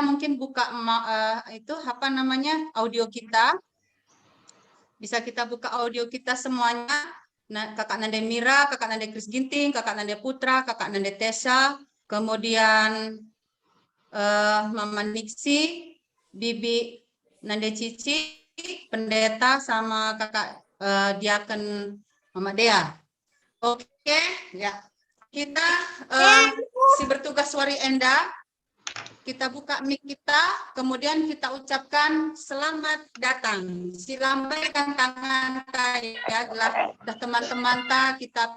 mungkin buka itu apa namanya audio kita. Bisa kita buka audio kita semuanya. Nah, Kakak Nanda Mira, Kakak Nanda Kris Ginting, Kakak Nanda Putra, Kakak Nanda Tessa, kemudian Mama Niksi, Bibi Nanda Cici, Pendeta, sama Kakak Diaken Mama Dea. Oke, ya. Kita si bertugas Wari Enda, kita buka mic kita, kemudian kita ucapkan selamat datang. Silambaikan tangan ya, dah teman-teman kita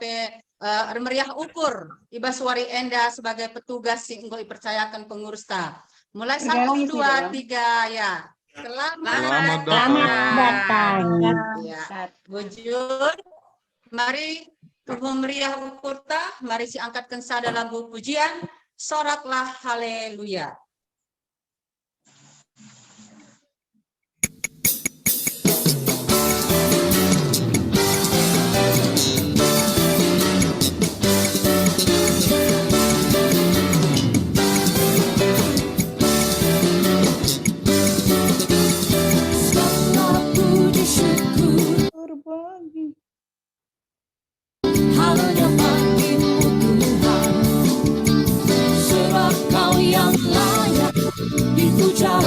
meriah ukur Iba Suari Enda sebagai petugas sing engko dipercayakan pengurus ta. Mulai 1, 2, 3 ya. Selamat datang. Ya. Bujur. Mari tubuh meriah ukur ta, mari si angkatkan sada lagu pujian. Soraklah haleluya. Haleluya bagimu Tuhan, sebab Kau yang layak dipuja.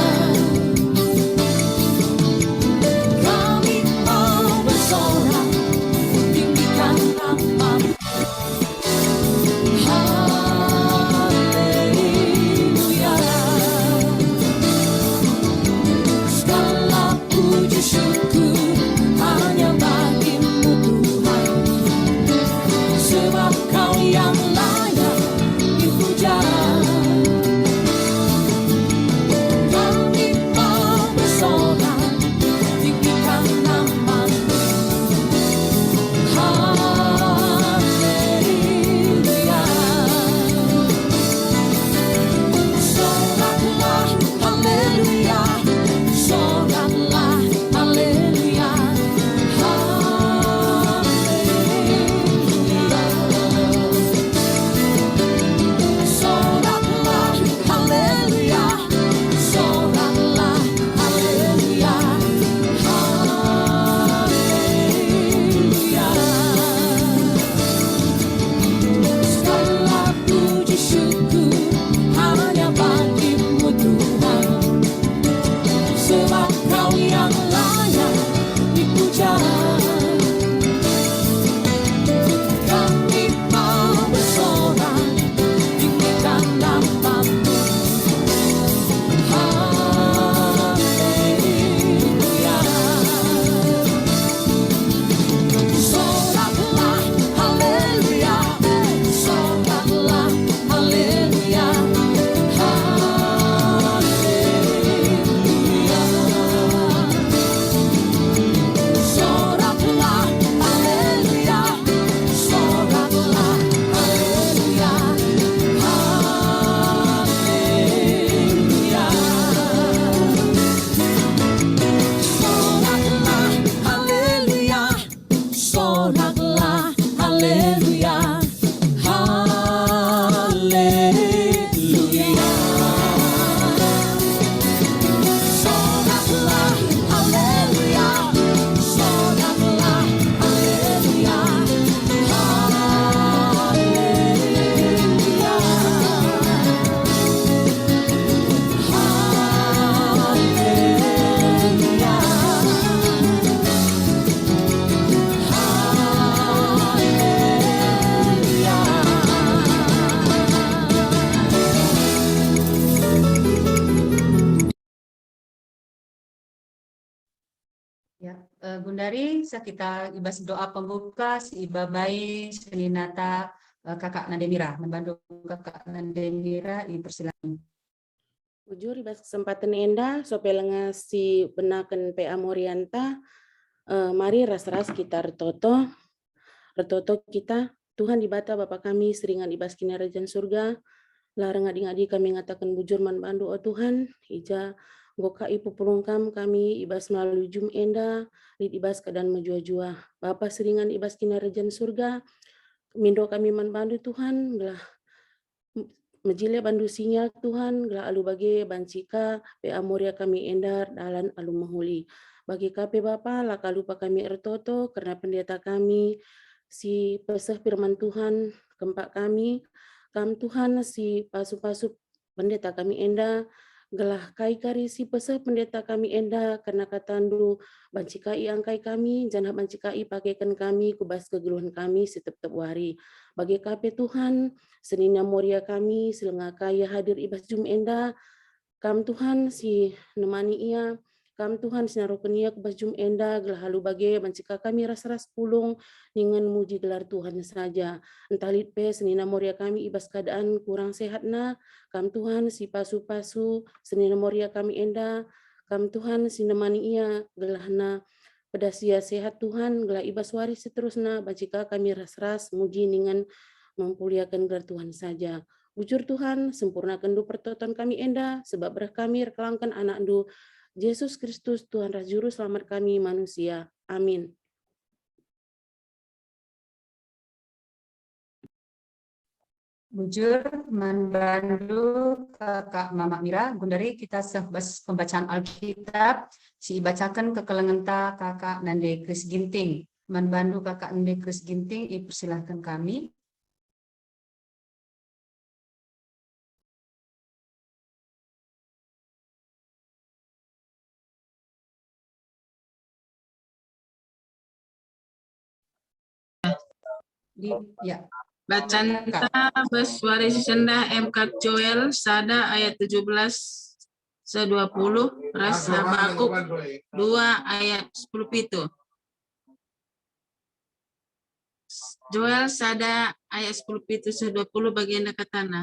Kami mau bersorak, tinggikan nama-Mu. Haleluya. Segala puji syukur hanya bagimu Tuhan, sebab Kau yang layak dipuja. Kami mau bersorak, tinggikan nama-Mu. Haleluya. Soraklah haleluya, soraklah haleluya, haleluya. Soraklah haleluya, soraklah haleluya, haleluya. Segala puji syukur hanya bagimu Tuhan, sebab Kau yang layak dipuja. Kami mau bersorak, tinggikan nama-Mu. Haleluya. Soraklah haleluya, soraklah haleluya, haleluya. Soraklah haleluya, soraklah haleluya, haleluya. Soraklah haleluya, soraklah haleluya, haleluya. Soraklah haleluya, soraklah haleluya, haleluya, Ya, Gundari, kita ibas doa pembuka, si Iba Bayi, Seninata, Kakak Nandemira, membantu Kakak Nandemira, dipersilakan. Ujur ibas kesempatan enda sopelanga si benaken PA Morianta, mari ras-ras kita retoto kita Tuhan dibata Bapa kami seringan ibas kinarajan surga, larang ngadi-ngadi kami ngatakan bujur man bandu oh Tuhan, ija goka ipu pulungkam kami ibas melalui jum enda, lid ibas kedan menjua-jua. Bapa seringan ibas kinarajan surga, mindo kami man bandu Tuhan, belah Mejile bandu sinyal Tuhan, gelah alu bagi bancika, pe amoria kami endar, dalan alu mahuli. Bagi kape Bapa, laka lupa kami ertoto, karena pendeta kami, si peseh firman Tuhan, kempak kami, kam Tuhan si pasu-pasu pendeta kami enda, gelah kai kari si peseh pendeta kami enda, karena katandu bancikai angkai kami, jangan bancikai pakaikan kami, kubas kegeluhan kami, setep-tep wari. Bagi kape Tuhan, Senina Moria kami, selengah kaya hadir ibas jum enda, kam Tuhan si nemani ia, kam Tuhan sinarokan ia kubas jum enda, gelah halu bage, mencika kami ras-ras pulung, dengan muji gelar Tuhan saja. Entah litpe senina Moria kami ibas keadaan kurang sehat na, kam Tuhan si pasu-pasu, senina Moria kami enda, kam Tuhan si nemani ia, gelah na, pedasia sehat Tuhan, gelah ibas waris seterusna, bacika kami ras-ras, muji dengan mempuliakan gelar Tuhan saja. Bujur Tuhan, sempurnakan du pertoton kami enda, sebab berah kami rekelangkan anak du Yesus Kristus, Tuhan Ras Juru Selamat kami manusia. Amin. Bujur manbandu kakak Mama Mira, gundari kita sebas pembacaan Alkitab, si bacakan kekelengan ta kakak Nande Kris Ginting. Manbandu kakak Nande Kris Ginting, dipersilahkan kami. Ya. Bacaan bersuara sendah MK Joel Sada ayat 17 se-20 ras Habakuk 2 ayat 10 pitu. Joel Sada ayat 10 pitu se-20 bagian katana.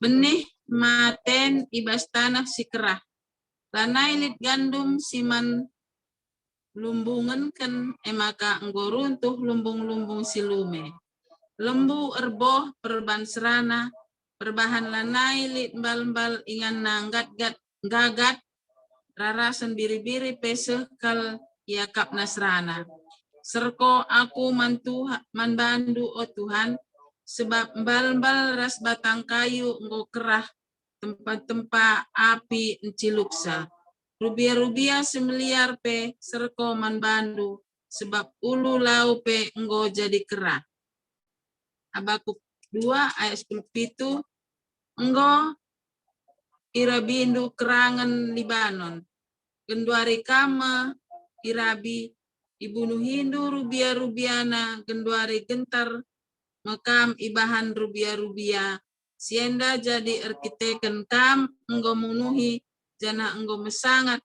Benih maten ibas tanah si kerah. Lanai lit gandum siman lumbungan kan emaka enggoruntuh lumbung-lumbung silume. Lembu erboh perban serana, perbahan lanai lit mbal-mbal ingan nanggat-gat gagat, rarasan biri-biri peseh kal yakap nasrana. Serko aku manbandu o Tuhan, sebab mbal-mbal ras batang kayu enggo kerah, tempat-tempat api enciluksa. Rubia-rubia semeliar pe serko manbandu, sebab ulu lau pe enggo jadi kerah. Habakuk 2 ayat 10 pitu, enggo irabindu kerangan Libanon. Genduari kama irabi ibunuh hindu rubia-rubiana, genduari gentar mekam ibahan rubia-rubia. Sienda jadi arkiteken kam enggo menuhi jana enggo mesangat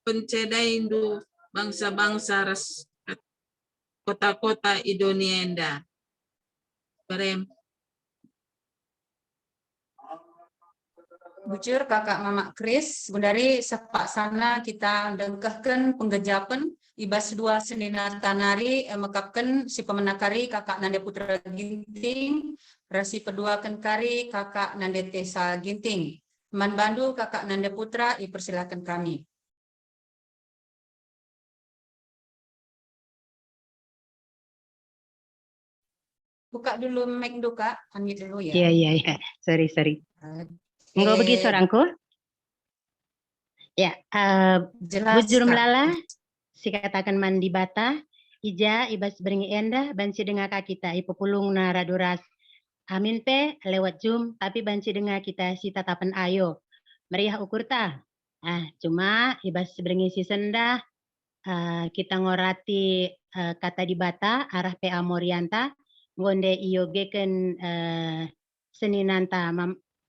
pencedaindu bangsa-bangsa ras kota-kota idonienda. Barem. Bujur kakak Mama Kris, bundari sepak sana kita dengkahkan penggejapan ibas 2 senina tanari mekapkan si pemenakari kakak Nande Putra Ginting, rasi pedua kari kakak Nande Tesa Ginting. Manbandu kakak Nande Putra, dipersilakan kami. Buka dulu mic dulu Kak, unmute dulu ya. Iya. Sorry. Enggak begitu orangku. Ya, Jelas bujur Kak. melala, si katakan mandi bata, ija ibas beringi enda, banci dengar kita, ipopulung na raduras. Amin pe lewat Zoom, tapi banci dengar kita si tatapan ayo. Meriah ukur ta. Cuma ibas beringi si sendah, kita ngorati kata di bata, arah PA Morianta, ngonde iogeken seninanta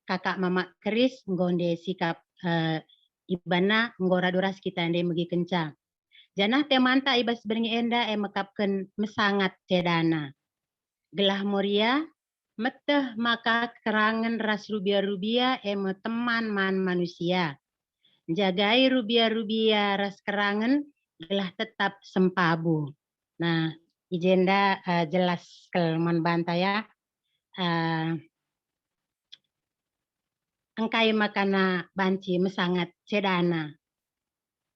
kakak Mama Kris, ngonde sikap ibana ngora duras kita ende megi kencang. Janah temanta ibas beringi enda mekapken mesangat cedana. Gelah Moria meteh maka kerangan ras rubia-rubia teman man manusia. Jagai rubia-rubia ras kerangan gelah tetap sempabu. Nah, ijenda jelas kelman banta ya. Engkai makana banci mesangat cedana.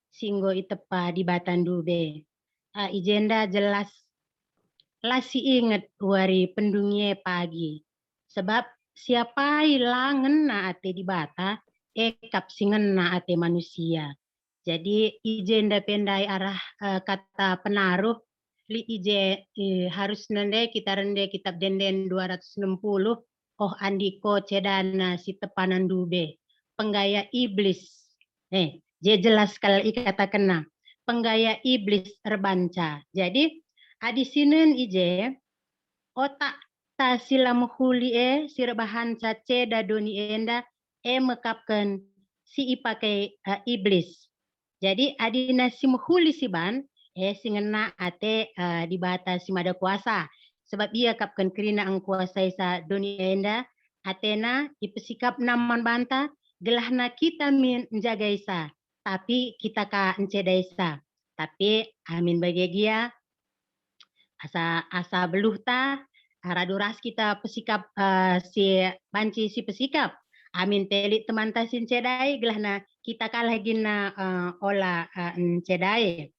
Singgo itepa di Batandube. Ijenda jelas lasi inget wari pendungye pagi. Sebab siapa ilangen na ate di bata, ekap singen na ate manusia. Jadi ije pendai arah kata penaruh, li ije harus nende kita rende kitab denden 260, oh andiko cedana si tepanan dube, penggaya iblis. Je jelas kalau ikata kena, penggaya iblis terbanca. Jadi adisinen ije, otak ta sila muhuli sirbahan cace doni enda mekapkan si ipake iblis. Jadi adina si muhuli si ban singena ate di bata si mada kuasa. Sebab ia kapkan kerina ang kuasa sa doni enda atena ipesikap naman banta gelahna kita min menjaga isa. Tapi kita ka enceda isa. Tapi amin bagi dia asa beluh ta raduras kita pesikap si banci si pesikap amin telit teman ta sin cedai gelahna kita kalah gina ola cedai.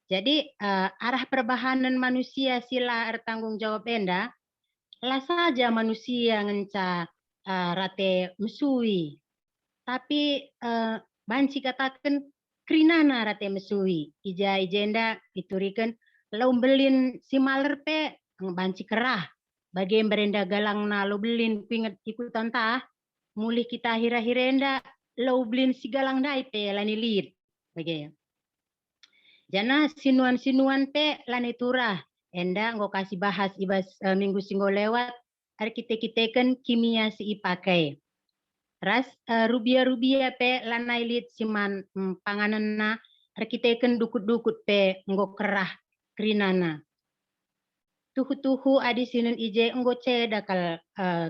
Jadi arah perbahanan manusia sila tanggung jawab enda lah saja manusia ngenca rate mesui tapi banci katakan krinana rate mesui ija ijenda iturikan lau belin si maler pe banci kerah bagi berenda galang na lo belin pinget ikutan ta mulih kita hira-hirenda lau belin si galang dai pe lani lid bagi jana sinuan-sinuan pe lani turah enda ngo kasih bahas ibas minggu singgo lewat arkitek-kiteken kimia si ipakai ras rubia-rubia pe lanai lid siman panganan na arkiteken dukut-dukut pe ngo kerah krinana tuhu-tuhu adi sinen ije enggo ceda kal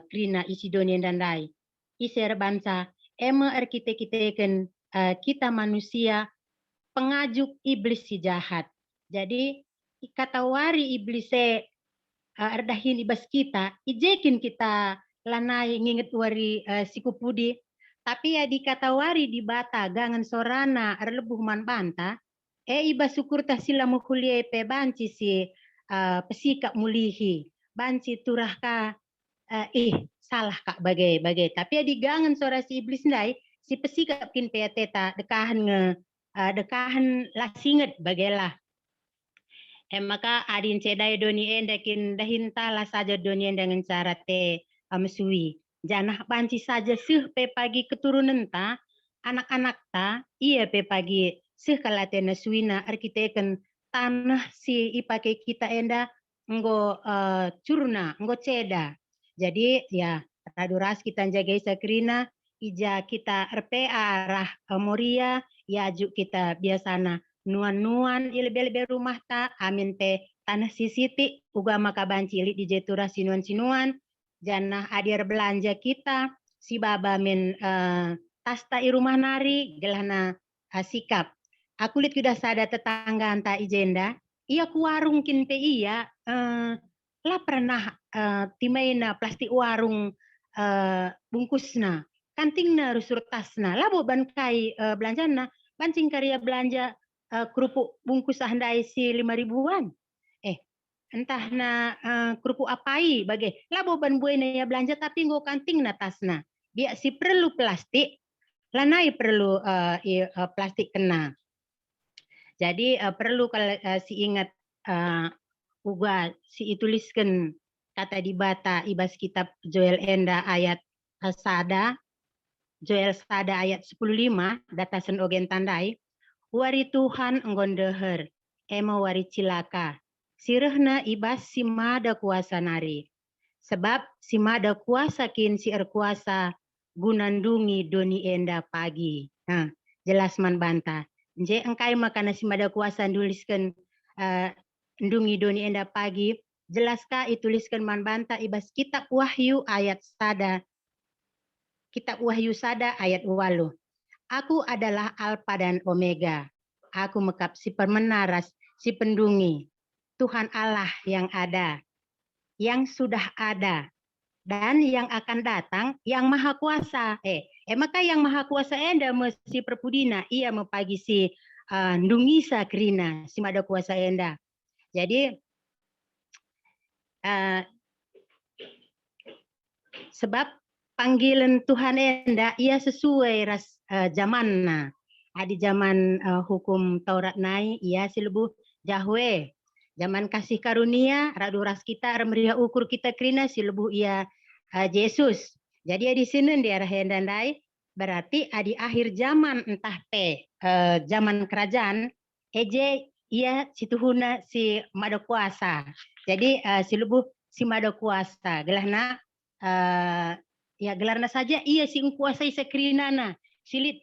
krina isi doni dandai iser bansa ema arkitek-kiteken kita manusia pengajuk iblis si jahat. Jadi kata wari iblise ardahin ibas kita ijekin kita lanai nginget wari sikupudi tapi ya di kata wari di bata gangan sorana arlebuh man banta ibas syukur tah sila mukulie pe banci si pesikap mulihi banci turah ka salah kak bagai tapi di gangan sora si iblis ndai si pesikap kin pe teta dekahan lasinget bagailah maka adin cedai doni enda kin dahinta lah saja doni enda dengan cara te mesui janah banci saja sih pe pagi keturunan ta anak-anak ta iya pe pagi sih kalate nasuina arkiteken tanah si ipake kita enda nggo curna nggo ceda. Jadi ya raduras kita jaga sakrina ija kita RPA arah Moria ya juk kita biasana nuan-nuan ilebe-lebe rumah ta amin pe tanah sisiti uga maka banci di jetura sinuan-sinuan janah adir belanja kita si baba min tasta i rumah nari gelana sikap aku lihat sudah sada tetangga anta ijenda iya ku warung kin pe iya lah pernah timaina plastik warung bungkusna kantingna rusur tasna lah boban kai belanjana bancing karya belanja kerupuk bungkus handai si 5.000-an entah na kerupuk apai bagai lah boban buena ya belanja tapi nggo kanting na tasna dia si perlu plastik lanai perlu plastik kena jadi perlu kalau si ingat uga si ituliskan kata di bata ibas kitab Joel enda ayat sada Joel sada ayat 10:5 datasen ogen tandai wari Tuhan enggon deher ema wari cilaka sirehna ibas si mada kuasa nari sebab si mada kuasa kin si kuasa gunandungi doni enda pagi jelas man banta je engkai makana si mada kuasa nuliskan ndungi doni enda pagi jelaskah ituliskan man banta ibas kitab Wahyu ayat sada kitab Wahyu sada ayat 8 aku adalah Alfa dan Omega aku mekap si permenaras si pendungi Tuhan Allah yang ada yang sudah ada dan yang akan datang yang maha kuasa maka yang maha kuasa enda mesti perpudina ia mepagi si ndungisa krina si mada kuasa enda. Jadi sebab panggilan Tuhan enda ia sesuai zamanna. Adi zaman hukum Taurat nai ia silebu jahwe. Zaman kasih karunia raduras kita remria ukur kita krina silebu ia Yesus. Jadi di sini di arah hendandai berarti di akhir zaman entah zaman kerajaan eje ia situhuna si mada kuasa. Jadi silebu si mada kuasa gelahna ya gelarna saja ia si kuasai sekrinana silit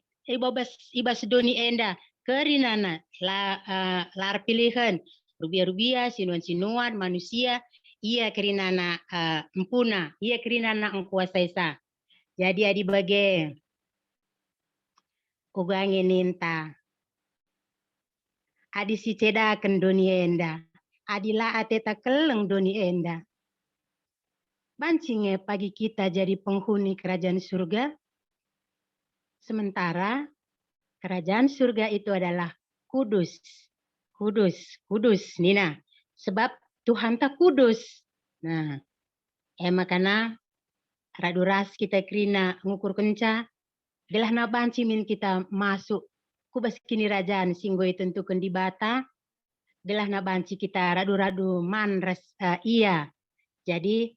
ibas doni enda kerinana lar pilihan rubia sinuan manusia ia kerinana empuna ia kerinana kuasai sa. Jadi adi bage ugangi ninta adi si cedakan doni enda adila ateta keleng doni enda bancinge pagi kita jadi penghuni kerajaan surga. Sementara kerajaan surga itu adalah kudus. Kudus, Nina. Sebab Tuhan tak kudus. Nah, makanya raduras kita krina ngukur kenca, gelah na banci min kita masuk kubas kini rajaan singgoi tentukan di bata, gelah na banci kita radu-radu iya. Jadi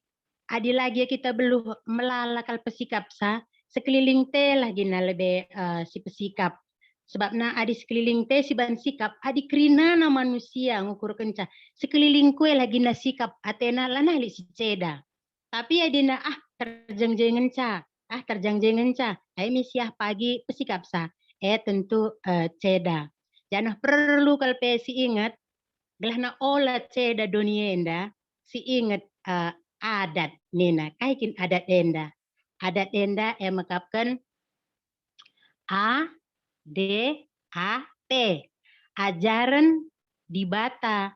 adi lagi kita belum melalakal pesikap sa, sekeliling teh lagi na lebih si pesikap. Sebab na adi sekeliling teh si ban sikap, adi krina na manusia ngukur kenca. Sekeliling kue lagi na sikap, atena lana li si ceda. Tapi adi na terjeng-jengen ca. Terjeng-jengen ca. Ay misiah pagi pesikap sa. Tentu ceda. Jangan perlu kalpe si ingat, gelah na olah ceda donienda, si ingat adat nina kaikin adat enda makapkan ADAT ajaran di bata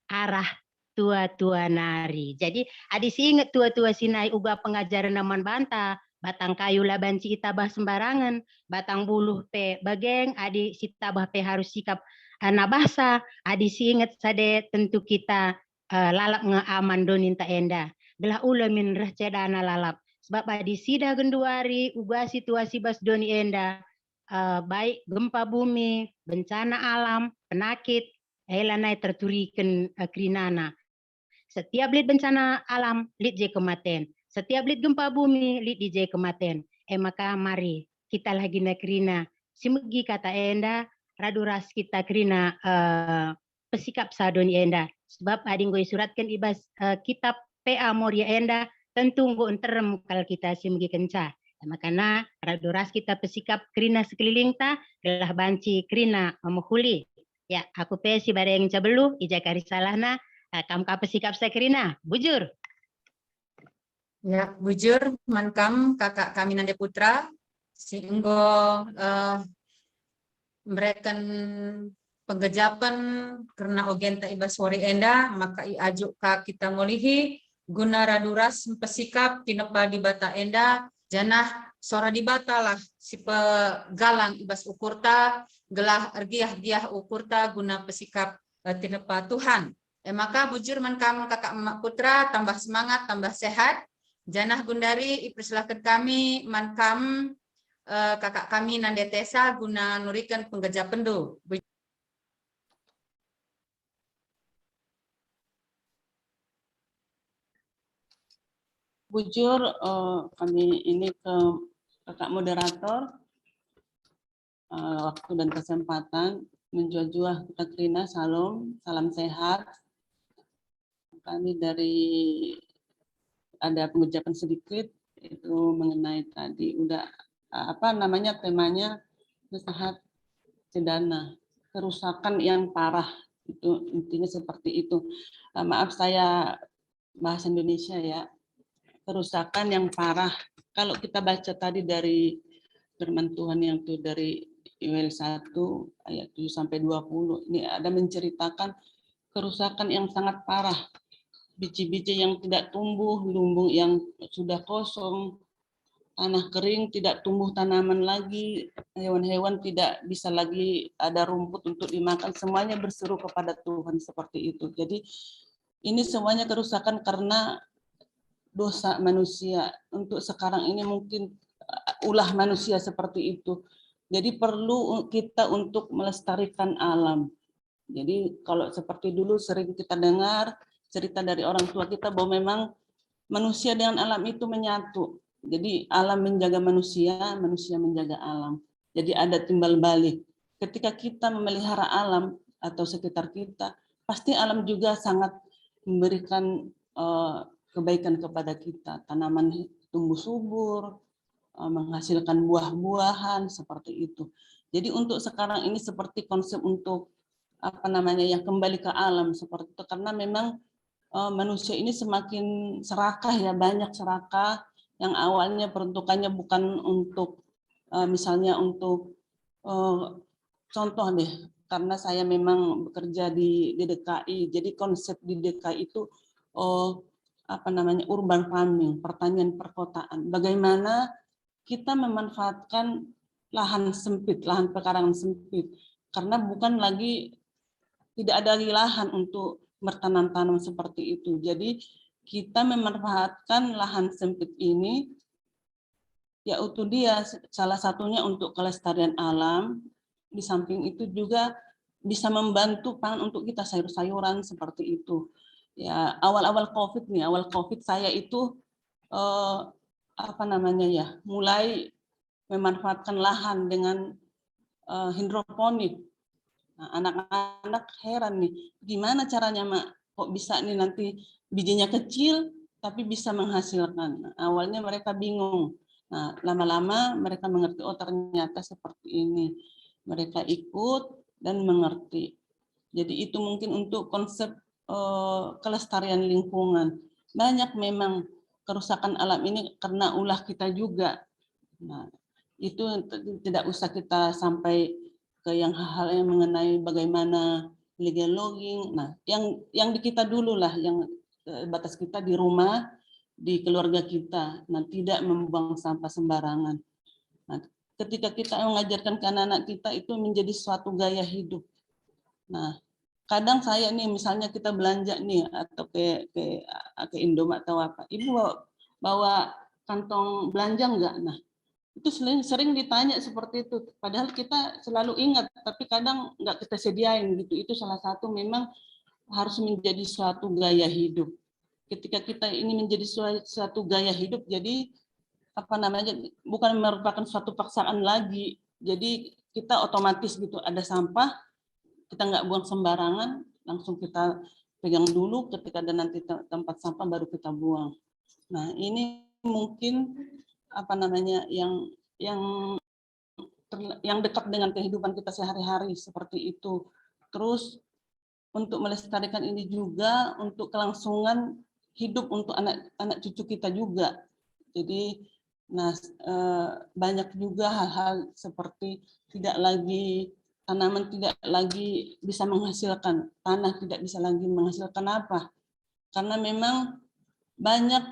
arah tua-tua nari. Jadi adi si ingat tua-tua sinai uga pengajaran naman banta batang kayu lah banci itabah sembarangan batang buluh pe bageng adi si tabah pe harus sikap nabasa adi si ingat sade tentu kita lalap aman donin ta enda belah ulamin rah cedana lalap sebab adi sida genduari uga situasi bas doni enda baik gempa bumi bencana alam penakit elanai terturikan krinana setiap lit bencana alam lit je kematian setiap lit gempa bumi lit je kematian maka mari kita lagi na krina simegi kata enda raduras kita krina pesikap sadoni enda sebab ading gue suratkan ibas kitab PA Moria enda tentu nggo enterem kal kita simegi kenca makana raduras kita pesikap krina sekeliling ta gelah banci krina memuhuli ya aku pe si bareng cabelu ija kari salahna kam ka pesikap sakrina bujur Ya, bujur mankam kakak kami Nande Putra singgo memberikan penggejapan karena ogenta ibas wari enda maka ajuk ka kita ngolihi guna raduras pesikap tinepa di bata enda janah sora di bata lah si pegalang ibas ukurta gelah ergiah-giah ukurta guna pesikap tinepa Tuhan. Maka bujur mankam kakak emak putra tambah semangat tambah sehat janah gundari ipersilahkan kami mankam kakak kami Nande Tesa guna nurikan penggejapan do. Bujur, kami ini ke kakak moderator, waktu dan kesempatan menjua-jua kita Krina, salam sehat. Kami dari ada pengucapan sedikit itu mengenai tadi udah temanya nasihat cedana kerusakan yang parah itu intinya seperti itu. Maaf saya bahasa Indonesia ya. Kerusakan yang parah. Kalau kita baca tadi dari firman Tuhan yang itu dari Yoel 1 ayat 7 sampai 20 ini ada menceritakan kerusakan yang sangat parah. Biji-biji yang tidak tumbuh, lumbung yang sudah kosong, tanah kering, tidak tumbuh tanaman lagi, hewan-hewan tidak bisa lagi ada rumput untuk dimakan, semuanya berseru kepada Tuhan seperti itu. Jadi ini semuanya kerusakan karena dosa manusia. Untuk sekarang ini mungkin ulah manusia seperti itu. Jadi perlu kita untuk melestarikan alam. Jadi kalau seperti dulu sering kita dengar cerita dari orang tua kita bahwa memang manusia dengan alam itu menyatu. Jadi alam menjaga manusia, manusia menjaga alam. Jadi ada timbal balik. Ketika kita memelihara alam atau sekitar kita, pasti alam juga sangat memberikan kebaikan kepada kita. Tanaman tumbuh subur, menghasilkan buah-buahan seperti itu. Jadi untuk sekarang ini seperti konsep untuk yang kembali ke alam seperti itu, karena memang manusia ini semakin serakah ya, banyak serakah yang awalnya peruntukannya bukan untuk misalnya untuk contoh deh, karena saya memang bekerja di DKI, jadi konsep di DKI itu urban farming, pertanian perkotaan. Bagaimana kita memanfaatkan lahan sempit, lahan pekarangan sempit, karena bukan lagi tidak ada lagi lahan untuk bertanam-tanam seperti itu. Jadi kita memanfaatkan lahan sempit ini, yaitu dia salah satunya untuk kelestarian alam. Di samping itu juga bisa membantu pangan untuk kita, sayur-sayuran seperti itu. Ya, awal-awal COVID nih, awal COVID saya itu mulai memanfaatkan lahan dengan hidroponik. Nah, anak-anak heran nih, gimana caranya Mak? Kok bisa nih nanti bijinya kecil tapi bisa menghasilkan. Nah, awalnya mereka bingung. Nah, lama-lama mereka mengerti, oh ternyata seperti ini. Mereka ikut dan mengerti. Jadi itu mungkin untuk konsep kelestarian lingkungan. Banyak memang kerusakan alam ini karena ulah kita juga. Nah, itu tidak usah kita sampai ke yang hal-hal yang mengenai bagaimana illegal logging. Nah, yang di kita dulu lah, yang batas kita di rumah, di keluarga kita. Nah, tidak membuang sampah sembarangan. Nah, ketika kita mengajarkan ke anak-anak kita itu menjadi suatu gaya hidup. Nah, kadang saya nih misalnya kita belanja nih atau ke Indomaret atau apa, ibu bawa kantong belanja enggak? Nah, itu sering ditanya seperti itu, padahal kita selalu ingat tapi kadang nggak kita sediain gitu. Itu salah satu memang harus menjadi suatu gaya hidup. Ketika kita ini menjadi suatu gaya hidup, jadi bukan merupakan suatu paksaan lagi. Jadi kita otomatis gitu, ada sampah kita nggak buang sembarangan, langsung kita pegang dulu, ketika ada nanti tempat sampah baru kita buang. Nah, ini mungkin yang dekat dengan kehidupan kita sehari-hari seperti itu. Terus untuk melestarikan ini juga untuk kelangsungan hidup untuk anak cucu kita juga. Jadi banyak juga hal-hal seperti tanaman tidak lagi bisa menghasilkan, tanah tidak bisa lagi menghasilkan apa. Karena memang banyak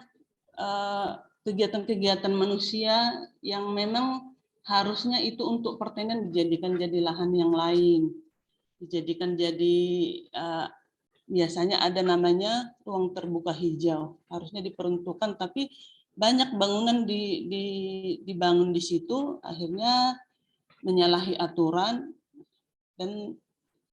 kegiatan-kegiatan manusia yang memang harusnya itu untuk pertanian dijadikan jadi lahan yang lain, dijadikan jadi biasanya ada namanya ruang terbuka hijau, harusnya diperuntukkan, tapi banyak bangunan dibangun di situ, akhirnya menyalahi aturan, dan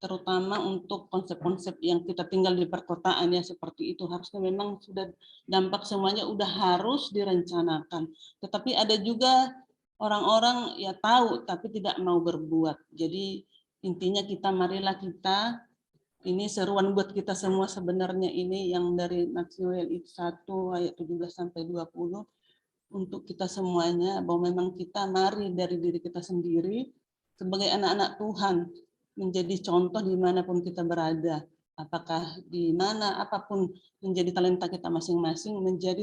terutama untuk konsep-konsep yang kita tinggal di perkotaan ya seperti itu, harusnya memang sudah dampak semuanya udah harus direncanakan. Tetapi ada juga orang-orang ya tahu tapi tidak mau berbuat. Jadi intinya marilah kita, ini seruan buat kita semua sebenarnya, ini yang dari Maxwell itu 1 ayat 17 sampai 20 untuk kita semuanya, bahwa memang kita mari dari diri kita sendiri sebagai anak-anak Tuhan menjadi contoh dimanapun kita berada, apakah di mana apapun menjadi talenta kita masing-masing, menjadi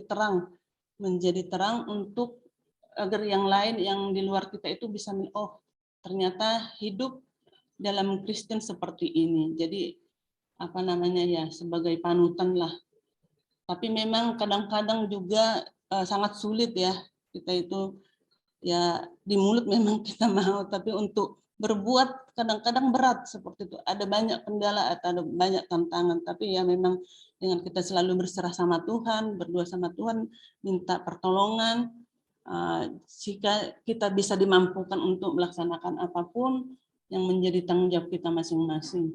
terang untuk agar yang lain yang di luar kita itu bisa ternyata hidup dalam Kristen seperti ini. Jadi sebagai panutan lah. Tapi memang kadang-kadang juga sangat sulit ya kita itu ya di mulut memang kita mau, tapi untuk berbuat kadang-kadang berat seperti itu. Ada banyak kendala atau ada banyak tantangan, tapi ya memang dengan kita selalu berserah sama Tuhan, berdoa sama Tuhan, minta pertolongan, jika kita bisa dimampukan untuk melaksanakan apapun yang menjadi tanggung jawab kita masing-masing.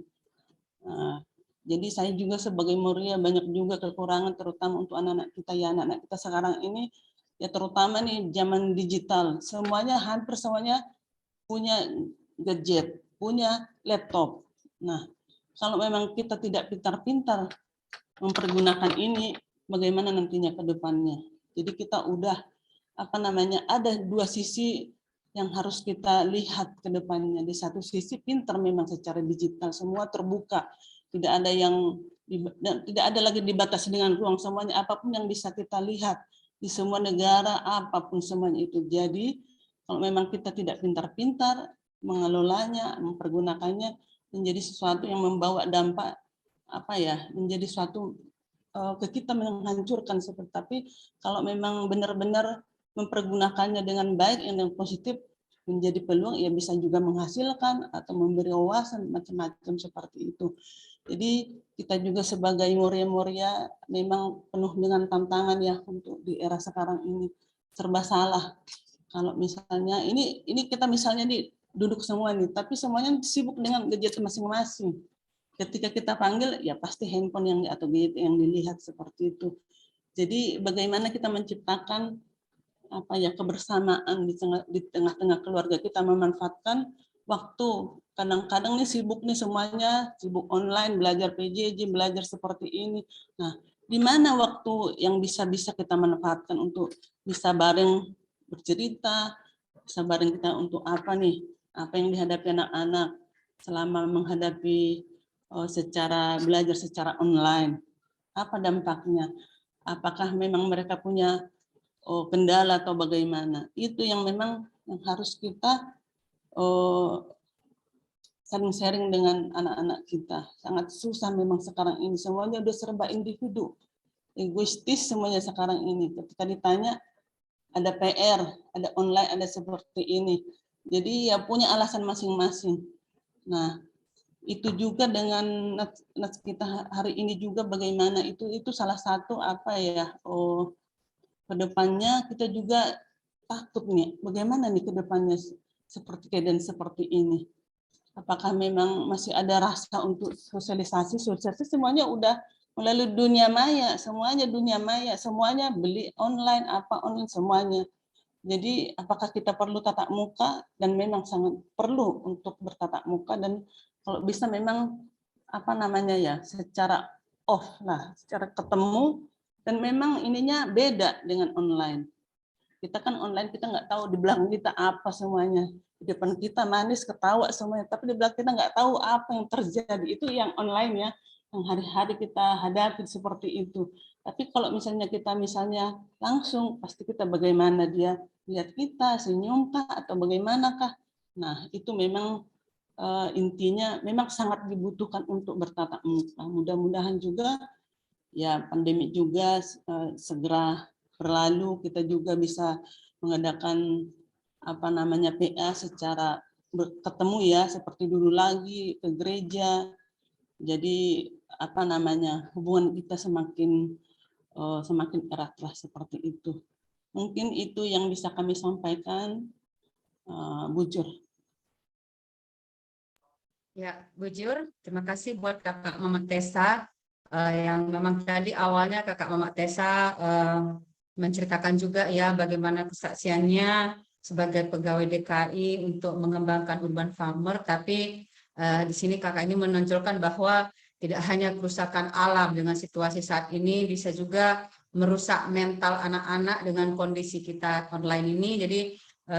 Jadi saya juga sebagai Moria banyak juga kekurangan, terutama untuk anak-anak kita ya, anak-anak kita sekarang ini ya, terutama nih zaman digital, semuanya hampir semuanya punya gadget, punya laptop. Nah, kalau memang kita tidak pintar-pintar mempergunakan ini, bagaimana nantinya ke depannya? Jadi kita udah ada dua sisi yang harus kita lihat ke depannya. Di satu sisi pintar memang secara digital, semua terbuka, tidak ada lagi dibatasi dengan ruang, semuanya apapun yang bisa kita lihat di semua negara, apapun semuanya itu. Jadi kalau memang kita tidak pintar-pintar mengelolanya, mempergunakannya, menjadi sesuatu yang membawa dampak menjadi suatu ke kita menghancurkan seperti. Tapi kalau memang benar-benar mempergunakannya dengan baik yang positif, menjadi peluang, ya bisa juga menghasilkan atau memberi wawasan macam-macam seperti itu. Jadi kita juga sebagai Moria-Moria memang penuh dengan tantangan ya untuk di era sekarang ini, serba salah. Kalau misalnya ini kita misalnya duduk semua nih, tapi semuanya sibuk dengan gadget masing-masing. Ketika kita panggil, ya pasti handphone atau gadget yang dilihat seperti itu. Jadi bagaimana kita menciptakan kebersamaan di tengah-tengah keluarga kita, memanfaatkan waktu. Kadang-kadang nih sibuk nih semuanya, sibuk online, belajar PJJ, belajar seperti ini. Nah, di mana waktu yang bisa kita manfaatkan untuk bisa bareng bercerita, bisa bareng kita untuk apa yang dihadapi anak-anak selama menghadapi belajar secara online. Apa dampaknya? Apakah memang mereka punya kendala atau bagaimana? Itu yang memang yang harus kita saling sharing dengan anak-anak kita. Sangat susah memang sekarang ini, semuanya udah serba individu, egoistis semuanya sekarang ini. Ketika ditanya ada PR, ada online, ada seperti ini. Jadi ya punya alasan masing-masing. Nah, itu juga dengan kita hari ini juga bagaimana itu salah satu kedepannya kita juga takut nih, bagaimana nih kedepannya seperti keadaan seperti ini. Apakah memang masih ada rasa untuk sosialisasi semuanya udah melalui dunia maya, semuanya beli online, online semuanya. Jadi apakah kita perlu tatap muka, dan memang sangat perlu untuk bertatap muka, dan kalau bisa memang secara off lah, secara ketemu, dan memang ininya beda dengan online. Kita kan online, kita nggak tahu di belakang kita apa semuanya. Di depan kita manis, ketawa semuanya, tapi di belakang kita nggak tahu apa yang terjadi. Itu yang online ya, yang hari-hari kita hadapi seperti itu. Tapi kalau misalnya kita langsung, pasti kita bagaimana dia lihat kita, senyum kah atau bagaimanakah. Nah, itu memang intinya memang sangat dibutuhkan untuk bertatap muka. Mudah-mudahan juga ya pandemi juga segera berlalu, kita juga bisa mengadakan PA secara ketemu ya, seperti dulu lagi, ke gereja. Jadi hubungan kita semakin erat lah seperti itu. Mungkin itu yang bisa kami sampaikan, Bu Jur. Ya, Bu Jur, terima kasih buat Kakak Mama Tessa, yang memang tadi awalnya Kakak Mama Tessa menceritakan juga ya bagaimana kesaksiannya sebagai pegawai DKI untuk mengembangkan urban farmer, tapi di sini kakak ini menonjolkan bahwa tidak hanya kerusakan alam dengan situasi saat ini, bisa juga merusak mental anak-anak dengan kondisi kita online ini. Jadi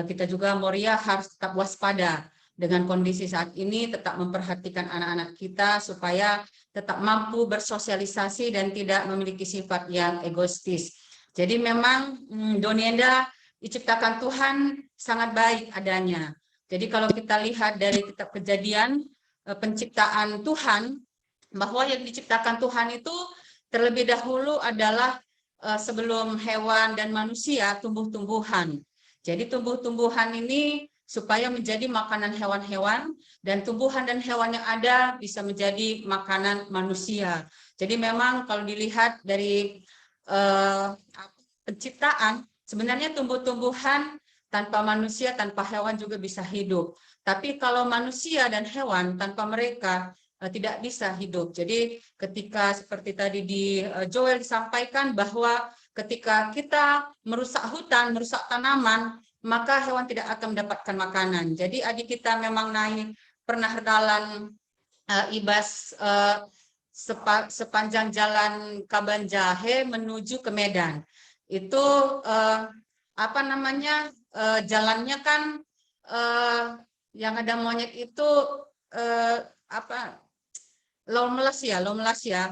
kita juga Moria harus tetap waspada dengan kondisi saat ini, tetap memperhatikan anak-anak kita supaya tetap mampu bersosialisasi dan tidak memiliki sifat yang egoistis. Jadi memang Donienda diciptakan Tuhan sangat baik adanya. Jadi kalau kita lihat dari kitab Kejadian, penciptaan Tuhan, bahwa yang diciptakan Tuhan itu terlebih dahulu adalah sebelum hewan dan manusia, tumbuh-tumbuhan. Jadi tumbuh-tumbuhan ini supaya menjadi makanan hewan-hewan, dan tumbuhan dan hewan yang ada bisa menjadi makanan manusia. Jadi memang kalau dilihat dari penciptaan, sebenarnya tumbuh-tumbuhan tanpa manusia, tanpa hewan juga bisa hidup. Tapi kalau manusia dan hewan tanpa mereka tidak bisa hidup. Jadi ketika seperti tadi di Joel disampaikan bahwa ketika kita merusak hutan, merusak tanaman, maka hewan tidak akan mendapatkan makanan. Jadi adik kita memang pernah jalan Ibas sepanjang jalan Kabanjahe menuju ke Medan. Itu jalannya kan yang ada monyet itu Lomelas ya,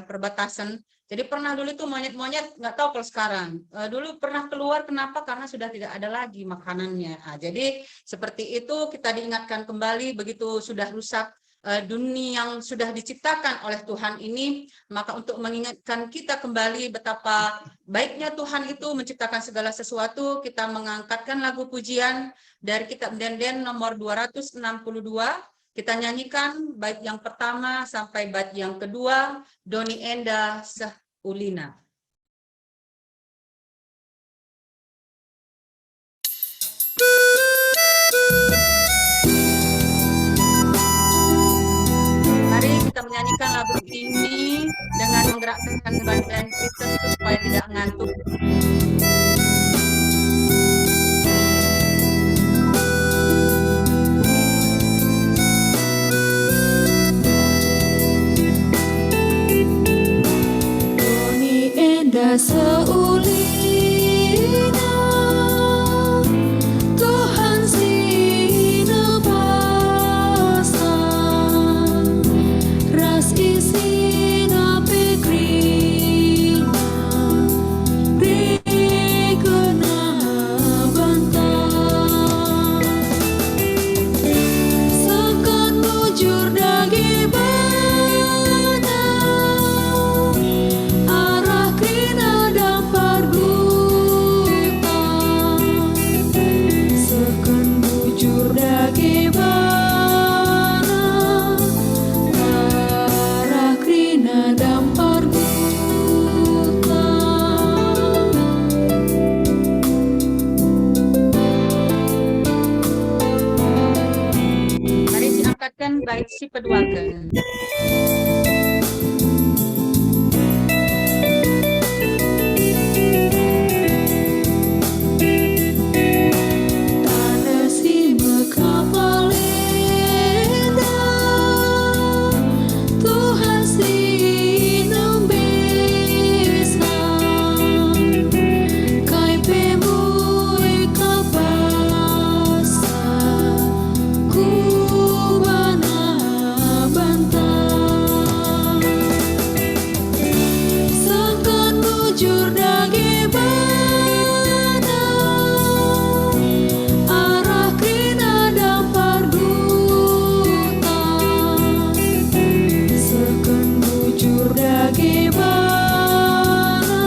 perbatasan. Jadi pernah dulu itu monyet-monyet, nggak tahu kalau sekarang. Dulu pernah keluar, kenapa? Karena sudah tidak ada lagi makanannya. Nah, jadi seperti itu kita diingatkan kembali, begitu sudah rusak dunia yang sudah diciptakan oleh Tuhan ini, maka untuk mengingatkan kita kembali betapa baiknya Tuhan itu menciptakan segala sesuatu, kita mengangkatkan lagu pujian dari kitab Denden nomor 262, kita nyanyikan bait yang pertama sampai bait yang kedua, Doni Enda Seh Ulina. Mari kita menyanyikan lagu ini dengan menggerakkan badan kita supaya tidak ngantuk. Seulina Tuhan sinebasa ras isina pekrina rekena bantah sekan bujur dagi bana arah krina dampar duta sekan bujur dagi bana arah krina dampar duta. Mari diangkatkan bait si peduakan. Tanda si mekapalenda Tuhan si nembesan kai pemui kabasa kubana bantah sekan bujur dagi bana arah krina dampar duta sekan bujur dagi bana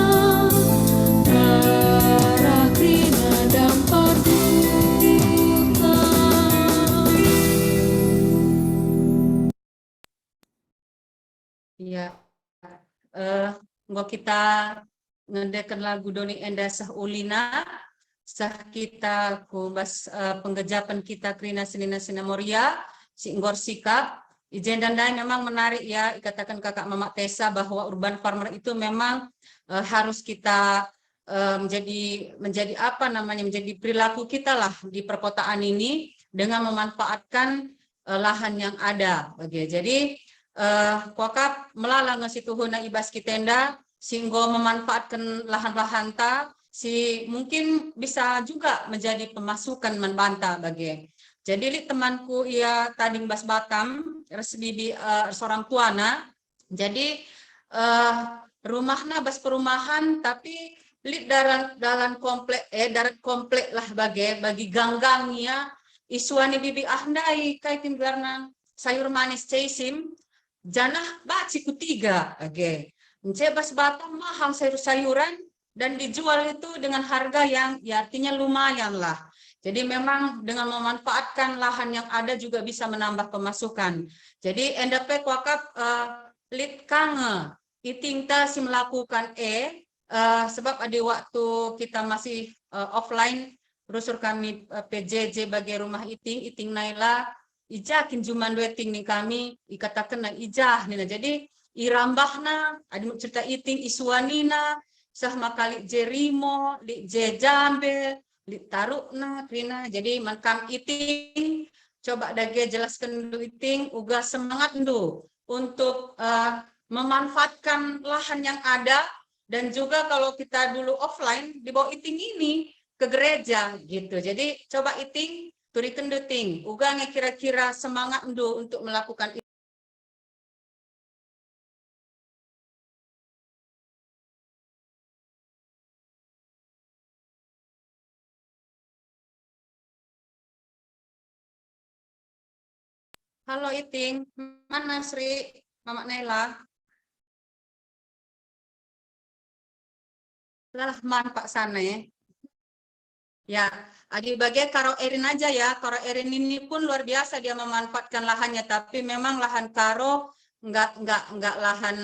arah krina dampar duta. Iya. Nggak kita ngedekan lagu Doni Enda Seh Ulina, sah kita kubas penggejapan kita Krina Senina Sinamoria, si Inggor Sikap, Ijen dan Dai memang menarik ya, dikatakan kakak Mama Tessa bahwa urban farmer itu memang harus kita menjadi apa namanya, menjadi perilaku kita lah di perkotaan ini dengan memanfaatkan lahan yang ada. Jadi kuakap melalui situhuna ibas kitenda sehingga memanfaatkan lahan-lahan ta si mungkin bisa juga menjadi pemasukan membanta bagi. Jadi li temanku ia tading bas Batam resmi seorang tuana. Jadi rumahna bas perumahan tapi li dalam komplek darat komplek lah bagi ganggangnya isuani bibi ahdai kaitin garna sayur manis caisim janah baciku 3 Bas Batam mahal sayur-sayuran dan dijual itu dengan harga yang ya artinya lumayan lah. Jadi memang dengan memanfaatkan lahan yang ada juga bisa menambah pemasukan. Jadi NDP Wakaf lit kange iting ta si melakukan sebab ada waktu kita masih offline brosur kami PJJ bagi rumah iting Naila ijakin juman weting nih kami ikatakan na ijah nih. Jadi irambahna ada cerita iting isuanina sah makali jerimo li jejambe taruhna Krina. Jadi makan iting coba dage jelaskan dulu iting uga semangat dulu untuk memanfaatkan lahan yang ada, dan juga kalau kita dulu offline di bawah iting ini ke gereja gitu. Jadi coba iting turikan duting uga kira-kira semangat dulu untuk melakukan itu. Halo iting, mana Sri? Mama Naila. Lah man Pak sana ya. Ya, adi bagian Karo Erin aja ya. Karo Erin ini pun luar biasa dia memanfaatkan lahannya, tapi memang lahan Karo enggak lahan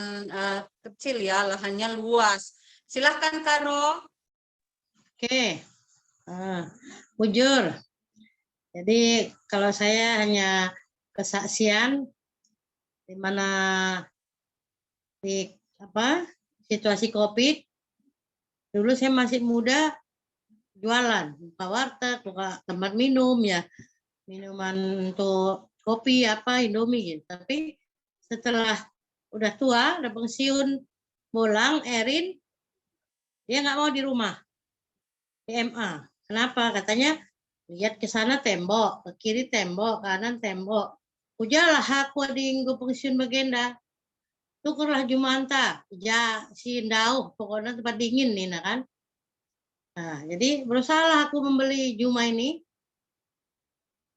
kecil ya, lahannya luas. Silahkan Karo. Oke, jujur. Jadi kalau saya hanya kesaksian di mana di situasi COVID, dulu saya masih muda jualan, buka warteg, buka tempat minum ya, minuman untuk kopi Indomie gitu. Tapi setelah udah tua, udah pensiun, pulang Erin dia nggak mau di rumah. PMA. Kenapa? Katanya lihat ke sana tembok, ke kiri tembok, kanan tembok. Ujalah aku ading gue pensiun bagenda. Tukurlah Jumanta, ja si Ndau, pokoknya tempat dingin nih nah kan. Nah, jadi berusaha aku membeli Juma ini.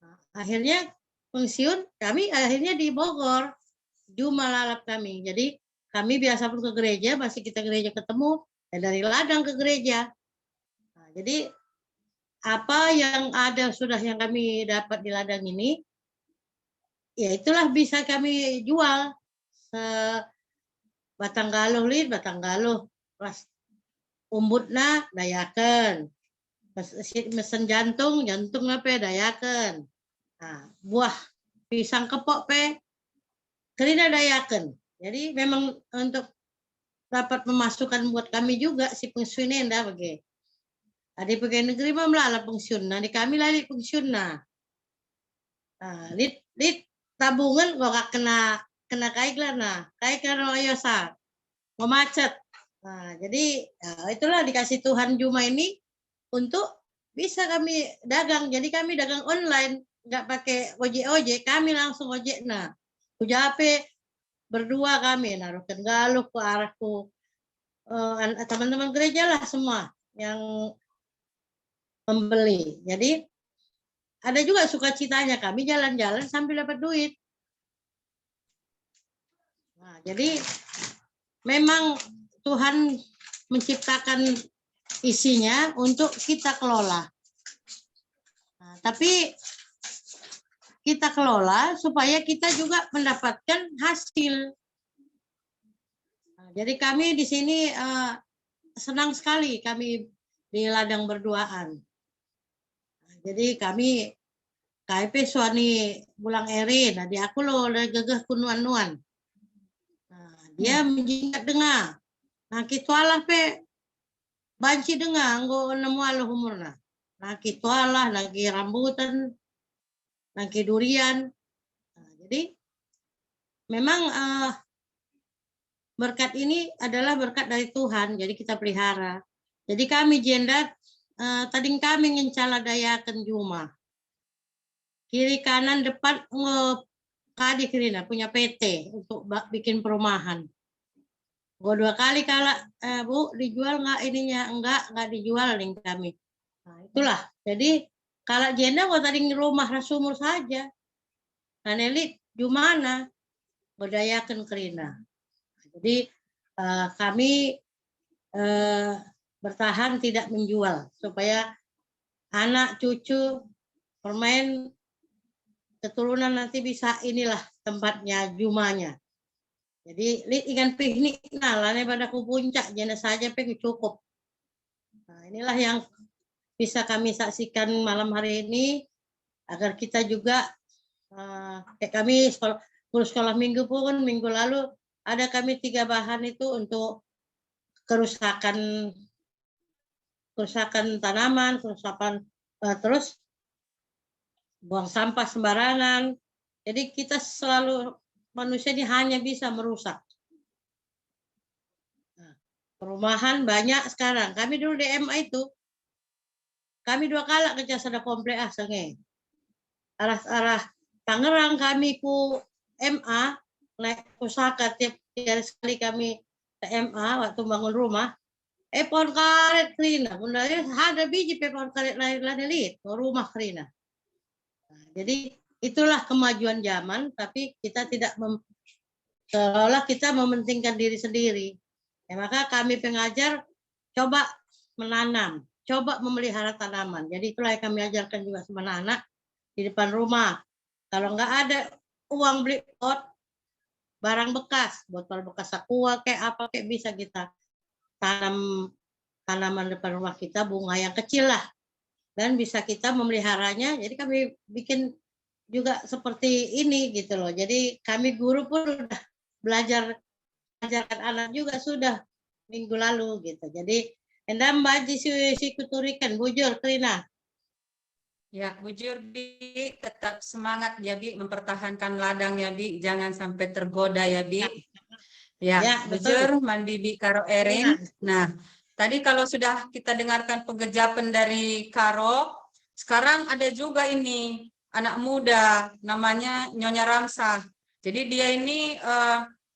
Nah, akhirnya pensiun, kami akhirnya di Bogor. Juma lalap kami. Jadi kami biasa pun ke gereja, masih kita gereja ketemu, dan dari ladang ke gereja. Nah, jadi apa yang ada sudah yang kami dapat di ladang ini, ya itulah bisa kami jual. Batang galuh pas umbutna dayakan, mesen jantung apa dayakan. Nah, buah pisang kepok kerina dayakan. Jadi memang untuk dapat pemasukan buat kami juga si pensiun enda bagi. Ada pegawai negeri mah melala pensiun. Nah, di kami lali pensiun nah. Lit tabungan kok gak kena kaik lah nah. Kaik kan royosa. Mau macet. Nah, jadi itulah dikasih Tuhan Juma ini untuk bisa kami dagang. Jadi kami dagang online, nggak pakai ojek, kami langsung ojek nah. Ujape berdua kami naruhkan galuh ke arahku. Teman-teman gereja lah semua yang membeli. Jadi ada juga sukacitanya kami jalan-jalan sambil dapat duit. Nah, jadi memang Tuhan menciptakan isinya untuk kita kelola. Nah, tapi kita kelola supaya kita juga mendapatkan hasil. Nah, jadi kami di sini senang sekali kami di ladang berduaan. Nah, jadi kami KIP suani bulang Erin, nah di aku lo gegeh kunuan-nuan. Nah, dia menjingat dengar. Nah, kita lah banci dengar, anggo nemu alo umurna. Nah, kita lah lagi rambutan, lagi durian. Nah, jadi memang berkat ini adalah berkat dari Tuhan, jadi kita pelihara. Jadi kami jendat, tadi kami ngencala dayakan Juma. Kiri kanan depan kadi Kirina punya PT untuk bikin perumahan. Gua 2 kali Bu dijual nggak ininya? Enggak dijual nih kami. Nah, itulah. Jadi kalau jenda gua tadi rumah sumur saja. Kanelit Jumana berdayakan Kirina. Jadi kami bertahan tidak menjual supaya anak cucu bermain, keturunan nanti bisa inilah tempatnya jumanya. Jadi ikan piknik nah lane pada ku puncak jenis saja pe cukup. Nah, inilah yang bisa kami saksikan malam hari ini agar kita juga kayak kami guru sekolah minggu pun minggu lalu ada kami 3 bahan itu untuk kerusakan tanaman, kerusakan terus buang sampah sembarangan. Jadi kita selalu manusia ini hanya bisa merusak. Nah, perumahan banyak sekarang. Kami dulu di MA itu, kami 2 kali kerja sada komplek senge. Arah Tangerang kami ku MA, naik pusaka tiap sekali kami ke MA waktu bangun rumah. Pohon karet kerina, bundanya ada biji pohon karet lain lihat, rumah kerina. Nah, jadi itulah kemajuan zaman, tapi kita tidak seolah kita mementingkan diri sendiri. Ya, maka kami pengajar coba menanam, coba memelihara tanaman. Jadi itulah yang kami ajarkan juga sama anak-anak di depan rumah. Kalau nggak ada uang beli pot, barang bekas, botol bekas aqua kayak apa kayak bisa kita tanam tanaman depan rumah kita, bunga yang kecil lah. Dan bisa kita memeliharanya. Jadi kami bikin juga seperti ini gitu loh. Jadi kami guru pun udah ajarkan anak juga sudah minggu lalu gitu. Jadi endam baji si kuturikan bujur Trina. Ya, bujur Bi, tetap semangat ya Bi, mempertahankan ladang ya Bi, jangan sampai tergoda ya Bi. Ya, bujur mandi Bi Karo Erin. Nah, tadi kalau sudah kita dengarkan pengejapan dari Karo, sekarang ada juga ini anak muda namanya Nyonya Ramsah. Jadi dia ini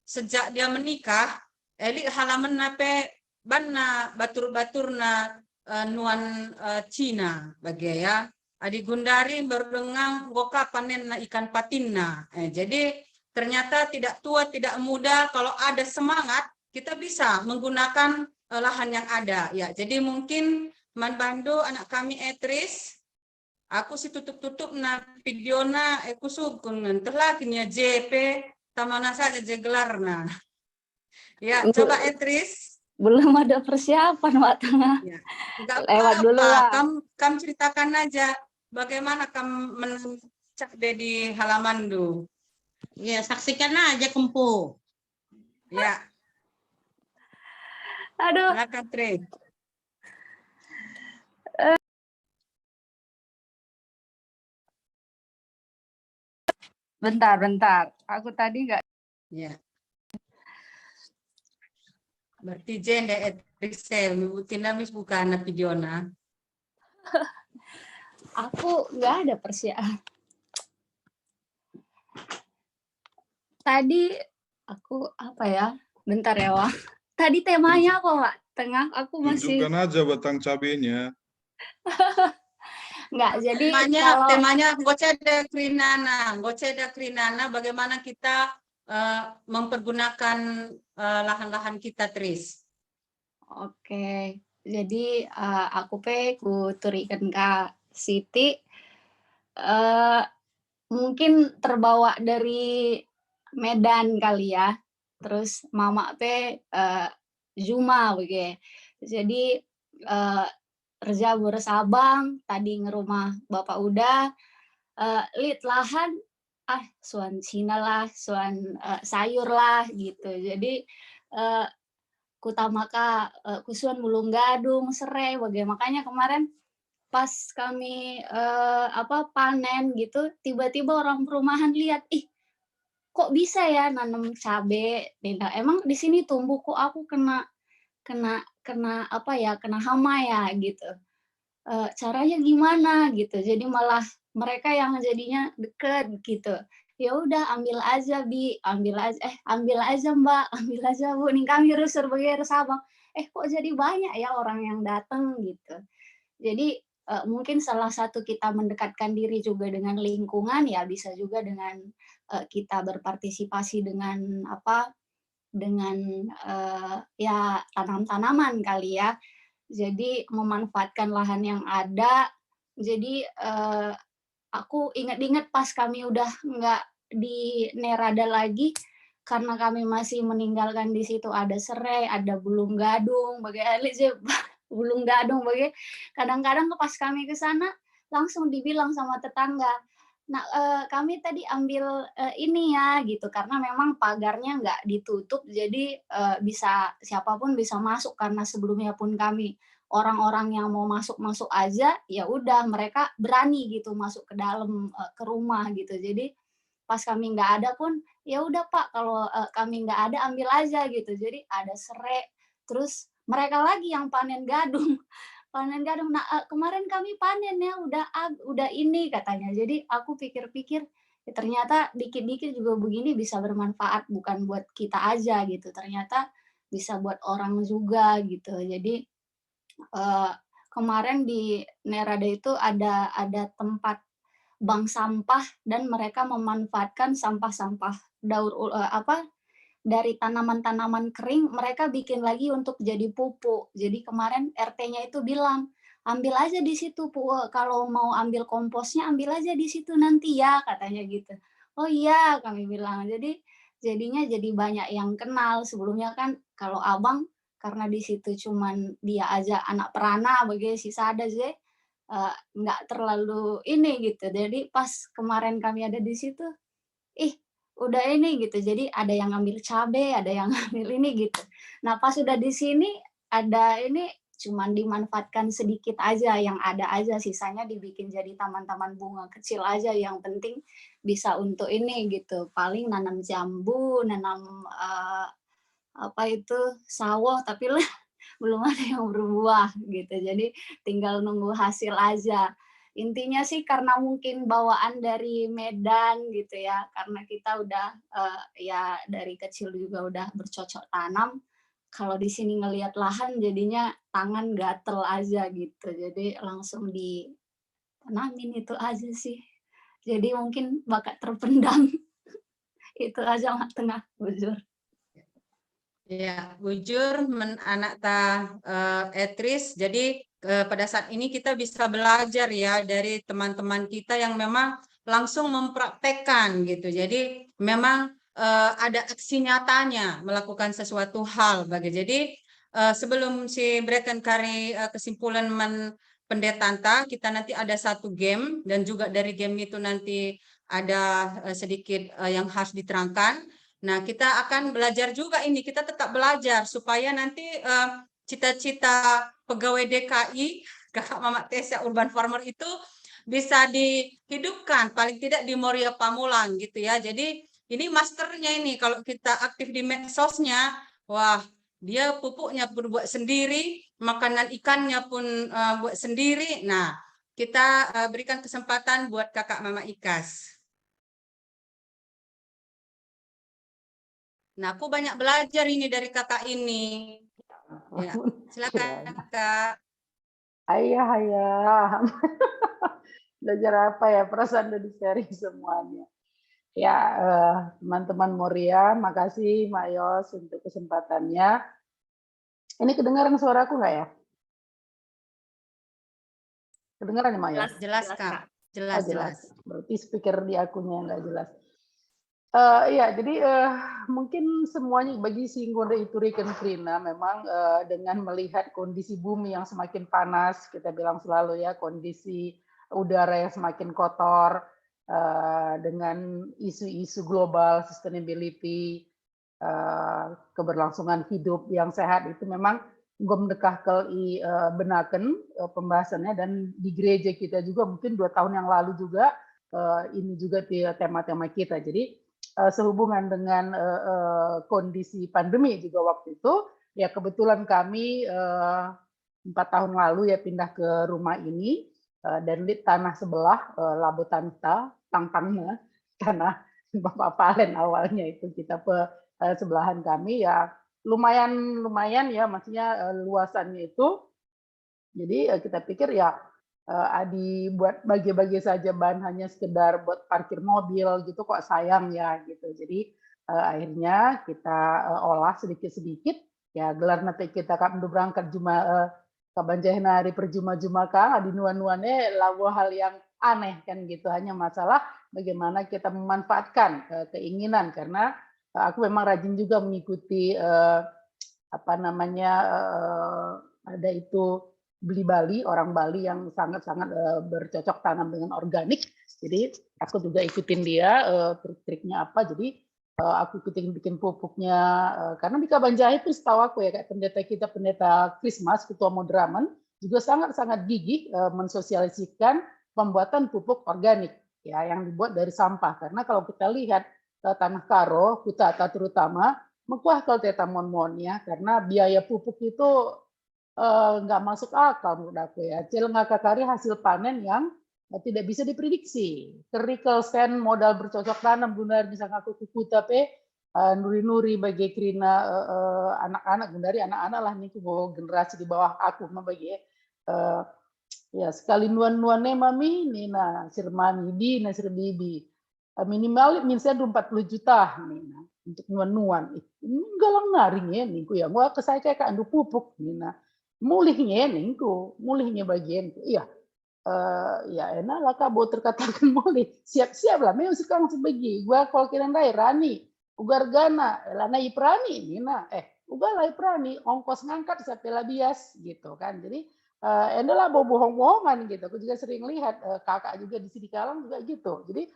sejak dia menikah, elik halaman nape banna batur-baturna nuan Cina bagai ya. Adi Gundari berdengang goka panen na ikan patinna. Jadi ternyata tidak tua, tidak muda, kalau ada semangat, kita bisa menggunakan lahan yang ada. Ya, jadi mungkin Man Bandu anak kami Etris, aku si tutup-tutup na video na kusukun telah kini JP tamana saja jegelarna. Ya, coba Etris. Belum ada persiapan, Wak Tengah. Ya, enggak Lewat apa-apa. dulu lah. Kamu ceritakan aja bagaimana kamu mencak di halaman du. Ya, saksikan aja Kempu. Ya. Aduh. Silakan, Tri. Bentar. Aku tadi nggak. Ya. Berarti jende Etrisel, tinamis bukan videona. Aku nggak ada persiapan. Tadi aku apa ya? Bentar ya, Wak. Tadi temanya apa, Wak Tengah? Aku masih. Tunjukkan aja batang cabenya. Nggak, jadi temanya Goceda Krinana, bagaimana kita mempergunakan lahan-lahan kita, Tris. Oke, jadi aku ku turikan Kak Siti mungkin terbawa dari Medan kali ya. Terus mama Juma begitu. Jadi kerja bersabang tadi ngerumah Bapak udah lihat lahan suan Cina lah, suan sayur lah gitu. Jadi kutamaka kusuan mulung gadung serai bagaimana, makanya kemarin pas kami panen gitu tiba-tiba orang perumahan lihat, ih kok bisa ya nanam cabe, emang di sini tumbuh kok aku kena hama ya gitu, caranya gimana gitu. Jadi malah mereka yang jadinya deket gitu. Ya udah ambil aja Bi, ambil aja Mbak, ambil aja Bu, nih kami rusur begitu Sabang. Kok jadi banyak ya orang yang datang gitu. Jadi mungkin salah satu kita mendekatkan diri juga dengan lingkungan ya, bisa juga dengan kita berpartisipasi dengan ya tanam-tanaman kali ya. Jadi memanfaatkan lahan yang ada Jadi aku ingat-ingat pas kami udah nggak di Nerada lagi, karena kami masih meninggalkan di situ ada serai, ada bulung gadung, bulung gadung, kadang-kadang pas kami ke sana langsung dibilang sama tetangga, "Nah, kami tadi ambil, ini ya," gitu, karena memang pagarnya nggak ditutup, jadi, bisa siapapun bisa masuk karena sebelumnya pun kami orang-orang yang mau masuk-masuk aja, ya udah mereka berani gitu masuk ke dalam, ke rumah gitu. Jadi pas kami nggak ada pun, "Ya udah Pak, kalau, kami nggak ada ambil aja," gitu. Jadi ada serai, terus mereka lagi yang panen gadung. Panen gadung, "Nah, kemarin kami panen ya, udah ini," katanya. Jadi aku pikir-pikir, ya ternyata dikit-dikit juga begini bisa bermanfaat, bukan buat kita aja gitu, ternyata bisa buat orang juga gitu. Jadi, eee, kemarin di Nerada itu ada tempat bank sampah dan mereka memanfaatkan sampah-sampah dari tanaman-tanaman kering mereka bikin lagi untuk jadi pupuk. Jadi kemarin RT-nya itu bilang, "Ambil aja di situ kalau mau ambil komposnya ambil aja di situ nanti ya," katanya gitu. "Oh iya," kami bilang. Jadinya jadi banyak yang kenal. Sebelumnya kan kalau Abang karena di situ cuman dia aja anak perana si sada je, nggak terlalu ini gitu. Jadi pas kemarin kami ada di situ, ih, udah ini gitu, jadi ada yang ngambil cabe, ada yang ngambil ini gitu. Nah, pas udah di sini ada ini cuman dimanfaatkan sedikit aja, yang ada aja, sisanya dibikin jadi taman-taman bunga kecil aja, yang penting bisa untuk ini gitu. Paling nanam jambu, nanam, apa itu, sawah, tapi lah belum ada yang berbuah gitu. Jadi tinggal nunggu hasil aja. Intinya sih karena mungkin bawaan dari Medan gitu ya, karena kita udah, ya dari kecil juga udah bercocok tanam, kalau di sini ngelihat lahan jadinya tangan gatel aja gitu. Jadi langsung ditanamin itu aja sih. Jadi mungkin bakat terpendam itu aja Mak Tengah, bujur. Ya, bujur anak ta Etris. Jadi pada saat ini kita bisa belajar ya dari teman-teman kita yang memang langsung mempraktekkan gitu. Jadi memang ada aksi nyatanya melakukan sesuatu hal Jadi sebelum si berikan kari kesimpulan pendetanta, kita nanti ada satu game dan juga dari game itu nanti ada sedikit yang harus diterangkan. Nah, kita akan belajar juga ini, kita tetap belajar supaya nanti cita-cita pegawai DKI, Kakak Mamat Tessa Urban Farmer itu bisa dihidupkan, paling tidak di Moria Pamulang gitu ya. Jadi ini masternya ini, kalau kita aktif di medsosnya, wah dia pupuknya pun buat sendiri, makanan ikannya pun buat sendiri. Nah, kita berikan kesempatan buat Kakak Mama Ikas. Nah, aku banyak belajar ini dari kakak ini. Ya, silakan Kak. Ayah, ayah. Belajar apa ya? Perasaan udah di-sharing semuanya. Ya, teman-teman Moria, makasih Mak Yos untuk kesempatannya. Ini kedengaran suaraku nggak ya? Kedengaran ya Mak Yos? Jelas Kak. Jelas, Oh, jelas. Berarti speaker di akunnya nggak jelas. Iya, jadi mungkin semuanya bagi si Ngode Ituriken Krina memang dengan melihat kondisi bumi yang semakin panas, kita bilang selalu ya, kondisi udara yang semakin kotor, dengan isu-isu global, sustainability, keberlangsungan hidup yang sehat itu memang gue mendekah ke benaken pembahasannya, dan di gereja kita juga mungkin 2 tahun yang lalu juga ini juga tema-tema kita. Jadi sehubungan dengan kondisi pandemi juga waktu itu, ya kebetulan kami 4 tahun lalu ya pindah ke rumah ini, dan di tanah sebelah Labotanta, Tangtangnya, tanah Bapak Palen awalnya itu kita sebelahan kami ya lumayan ya, maksudnya luasannya itu. Jadi kita pikir ya dibuat bagi-bagi saja bahan hanya sekedar buat parkir mobil gitu kok sayang ya gitu. Jadi akhirnya kita olah sedikit-sedikit ya, gelar nanti kita akan berangkat cuma kabanjahna hari perjuma-juma kang adi nuan-nuannya lawa hal yang aneh kan gitu, hanya masalah bagaimana kita memanfaatkan keinginan, karena aku memang rajin juga mengikuti apa namanya ada itu beli Bali, orang Bali yang sangat-sangat bercocok tanam dengan organik. Jadi aku juga ikutin dia trik-triknya apa. Jadi aku ikutin bikin pupuknya karena di Kabanjahe itu setahu aku ya kayak pendeta Christmas, ketua Modraman juga sangat-sangat gigih mensosialisasikan pembuatan pupuk organik ya yang dibuat dari sampah. Karena kalau kita lihat tanah karo, Kutata terutama, mekuah kalau teta mon ya, karena biaya pupuk itu nggak masuk akal menurut aku ya. Cilengakakari hasil panen yang tidak bisa diprediksi. Kerikal sen modal bercocok tanam guna misalnya aku kuku tapi nuri-nuri bagi krina anak-anak gundari anak-anak lah nih generasi di bawah aku bagi ya sekali nuan-nuannya mami nina sirmami di nasir bibi minimal misalnya 40 juta nina untuk nuan-nuan enggak lang ngaring ya niku ya gua kesaya kayak andu pupuk nina mulihnya ningku mulihnya bagian iya ya enak lah kabo terkatakan mulih siap-siap lah memang sekarang sebegi gua kalau kira ndai rani ugar gana lana iprani nina ugar lah iprani ongkos ngangkat sampai labias gitu kan jadi adalah bohong-bohongan gitu aku juga sering lihat kakak juga di sini Kalang juga gitu jadi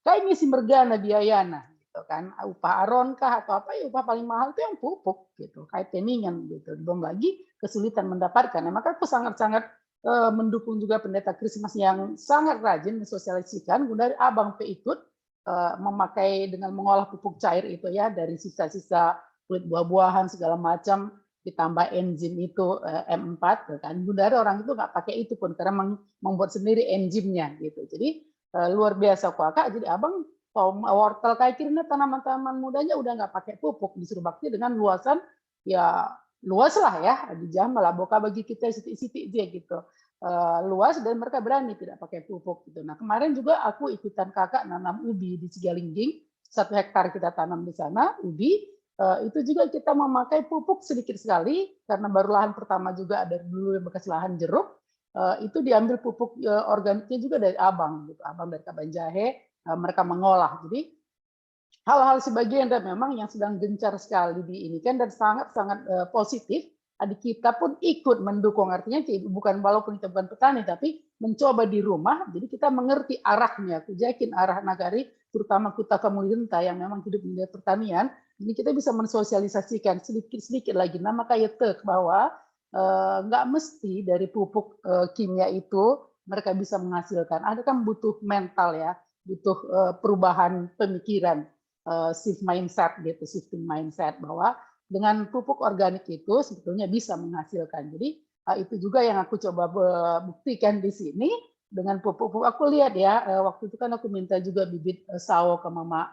kayak ngisi mergana biayana gitu kan upah aron kah atau apa ya upah paling mahal itu yang pupuk gitu kayak teningan gitu belum lagi kesulitan mendapatkan maka aku sangat-sangat mendukung juga pendeta Christmas yang sangat rajin mensosialisasikan dari abang ikut memakai dengan mengolah pupuk cair itu ya dari sisa-sisa kulit buah-buahan segala macam ditambah enzim itu M4 kan dari orang itu nggak pakai itu pun karena membuat sendiri enzimnya gitu jadi luar biasa kakak jadi abang wortel kayak kirina tanaman-tanaman mudanya udah nggak pakai pupuk disuruh bakti dengan luasan ya luas lah ya di jam malah boka bagi kita sitik-sitik dia gitu luas dan mereka berani tidak pakai pupuk gitu. Nah kemarin juga aku ikutan kakak nanam ubi di Cigalingging 1 hektar kita tanam di sana ubi itu juga kita memakai pupuk sedikit sekali karena baru lahan pertama juga ada dulu yang bekas lahan jeruk itu diambil pupuk organiknya juga dari abang gitu abang dari Kabanjahe mereka mengolah jadi hal-hal sebagian dan memang yang sedang gencar sekali di ini kan dan sangat-sangat positif adik kita pun ikut mendukung artinya bukan walaupun kita bukan petani tapi mencoba di rumah jadi kita mengerti arahnya aku yakin arah nagari terutama kita Kamulirenta yang memang hidup di pertanian ini kita bisa mensosialisasikan sedikit-sedikit lagi nama kayak tek bahwa nggak mesti dari pupuk kimia itu mereka bisa menghasilkan ada kan butuh mental ya butuh perubahan pemikiran shift mindset gitu, shifting mindset bahwa dengan pupuk organik itu sebetulnya bisa menghasilkan. Jadi itu juga yang aku coba buktikan di sini dengan pupuk-pupuk. Aku lihat ya waktu itu kan aku minta juga bibit sawo ke Mama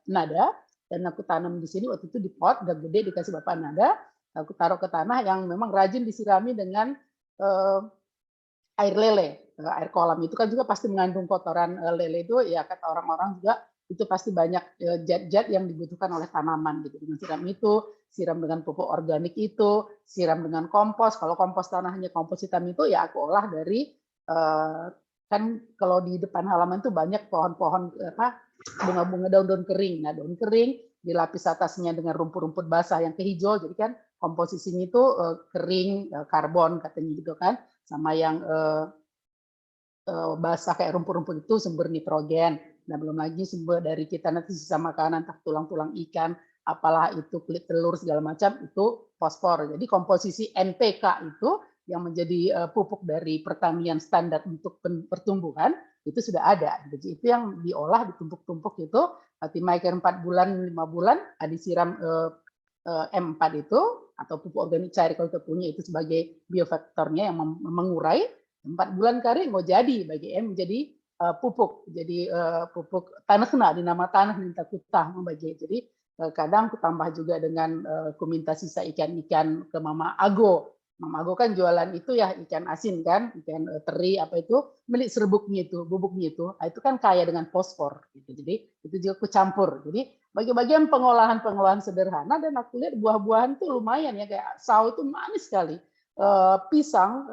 Nada dan aku tanam di sini waktu itu di pot udah gede dikasih Bapak Nada. Aku taruh ke tanah yang memang rajin disirami dengan air lele, air kolam itu kan juga pasti mengandung kotoran lele itu ya kata orang-orang juga itu pasti banyak zat-zat yang dibutuhkan oleh tanaman gitu. Dengan siram itu, siram dengan pupuk organik itu, siram dengan kompos. Kalau kompos tanahnya kompos hitam itu ya aku olah dari kan kalau di depan halaman itu banyak pohon-pohon bunga-bunga daun-daun kering. Nah, daun kering dilapis atasnya dengan rumput-rumput basah yang kehijau. Jadi kan komposisinya itu kering, karbon katanya gitu kan, sama yang basah kayak rumput-rumput itu sumber nitrogen. Nah, belum lagi sumber dari kita nanti sisa makanan, entah tulang-tulang ikan, apalah itu kulit telur segala macam itu fosfor. Jadi komposisi NPK itu yang menjadi pupuk dari pertanian standar untuk pertumbuhan itu sudah ada. Jadi itu yang diolah ditumpuk-tumpuk itu timaikan 4 bulan 5 bulan disiram M4 itu atau pupuk organik cair kalau kita punya itu sebagai biofaktornya yang mengurai 4 bulan kari mau jadi bagi M menjadi pupuk jadi pupuk tanah kena di nama tanah minta kutah membagi jadi kadang aku tambah juga dengan aku minta sisa ikan-ikan ke Mama Ago kan jualan itu ya ikan asin kan ikan teri apa itu milik serbuknya itu bubuknya itu itu kan kaya dengan fosfor gitu jadi itu juga aku campur jadi bagi-bagian pengolahan sederhana dan aku lihat buah-buahan tuh lumayan ya kayak sawo itu manis sekali pisang,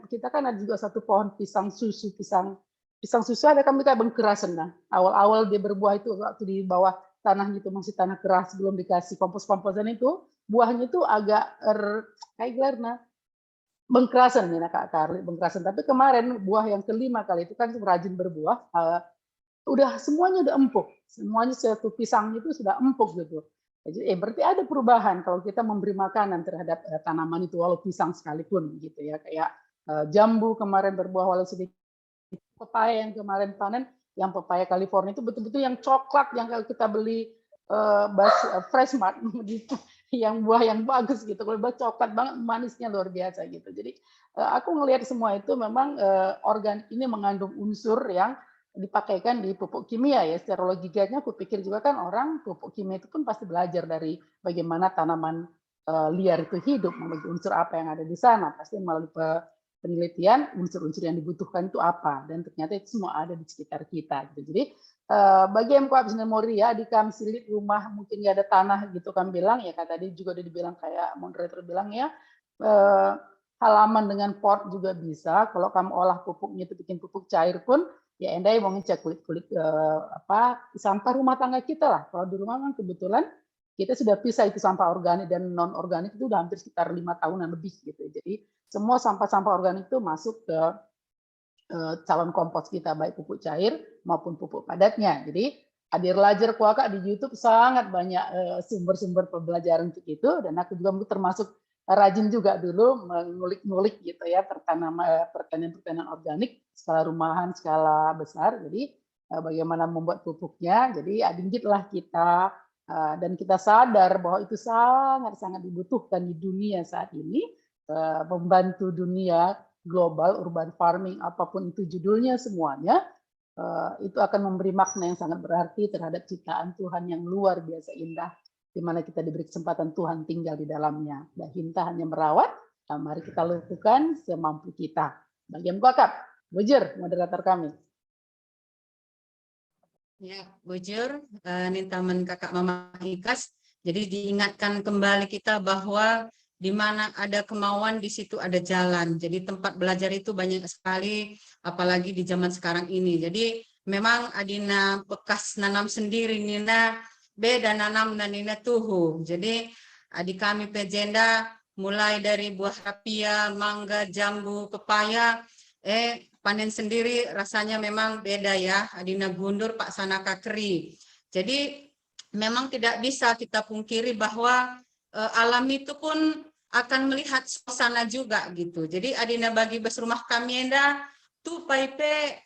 kita kan ada juga satu pohon pisang susu, pisang susu ada kami kayak bengkerasan. Nah, awal-awal dia berbuah itu waktu di bawah tanah gitu, masih tanah keras, belum dikasih kompos-komposan itu, buahnya itu agak kayak gelarna bengkerasan nih Kak Karli, bengkerasan. Tapi kemarin buah yang kelima kali itu kan rajin berbuah, udah semuanya udah empuk, semuanya satu pisang itu sudah empuk gitu. Jadi berarti ada perubahan kalau kita memberi makanan terhadap tanaman itu walau pisang sekalipun gitu ya, kayak jambu kemarin berbuah walau sedikit, pepaya yang kemarin panen, yang pepaya California itu betul-betul yang coklat yang kalau kita beli fresh mart gitu, yang buah yang bagus gitu, kalau buah coklat banget, manisnya luar biasa gitu. Jadi aku ngelihat semua itu memang organik ini mengandung unsur yang dipakaikan di pupuk kimia ya. Secara logikanya aku pikir juga kan orang pupuk kimia itu pun pasti belajar dari bagaimana tanaman liar itu hidup, unsur apa yang ada di sana, pasti melalui penelitian unsur-unsur yang dibutuhkan itu apa, dan ternyata itu semua ada di sekitar kita gitu. Jadi bagi MK Abis Memoria di kami silit rumah mungkin nggak ada tanah gitu kan bilang ya, kata tadi juga udah dibilang kayak moderator bilang ya, halaman dengan pot juga bisa. Kalau kamu olah pupuknya itu bikin pupuk cair pun ya endai mau ngecek kulit-kulit sampah rumah tangga kita lah. Kalau di rumah kan kebetulan kita sudah pisah itu sampah organik dan non organik itu udah hampir sekitar 5 tahunan lebih gitu. Jadi semua sampah-sampah organik itu masuk ke calon kompos kita, baik pupuk cair maupun pupuk padatnya. Jadi Adir Lajar Kuaka di YouTube sangat banyak sumber-sumber pembelajaran untuk itu, dan aku juga termasuk rajin juga dulu mengulik-ngulik gitu ya pertanian organik skala rumahan, skala besar. Jadi bagaimana membuat pupuknya. Jadi adinggitlah kita dan kita sadar bahwa itu sangat-sangat dibutuhkan di dunia saat ini, membantu dunia global urban farming apapun itu judulnya semuanya, itu akan memberi makna yang sangat berarti terhadap ciptaan Tuhan yang luar biasa indah, di mana kita diberi kesempatan Tuhan tinggal di dalamnya. Dan kita hanya merawat, mari kita lakukan semampu kita. Bagian Kuakap, Bujur, moderator kami. Ya, Bujur, Nintaman Kakak Mama Ikas. Jadi diingatkan kembali kita bahwa di mana ada kemauan, di situ ada jalan. Jadi tempat belajar itu banyak sekali, apalagi di zaman sekarang ini. Jadi memang Adina bekas nanam sendiri, Nina beda nanam dan Nina tuhu. Jadi adik kami pejenda mulai dari buah rapia, mangga, jambu, pepaya, panen sendiri rasanya memang beda ya. Adina gundur Pak Sanaka keri. Jadi memang tidak bisa kita pungkiri bahwa alam itu pun akan melihat suasana juga gitu. Jadi adina bagi bes rumah kami enda tu paipe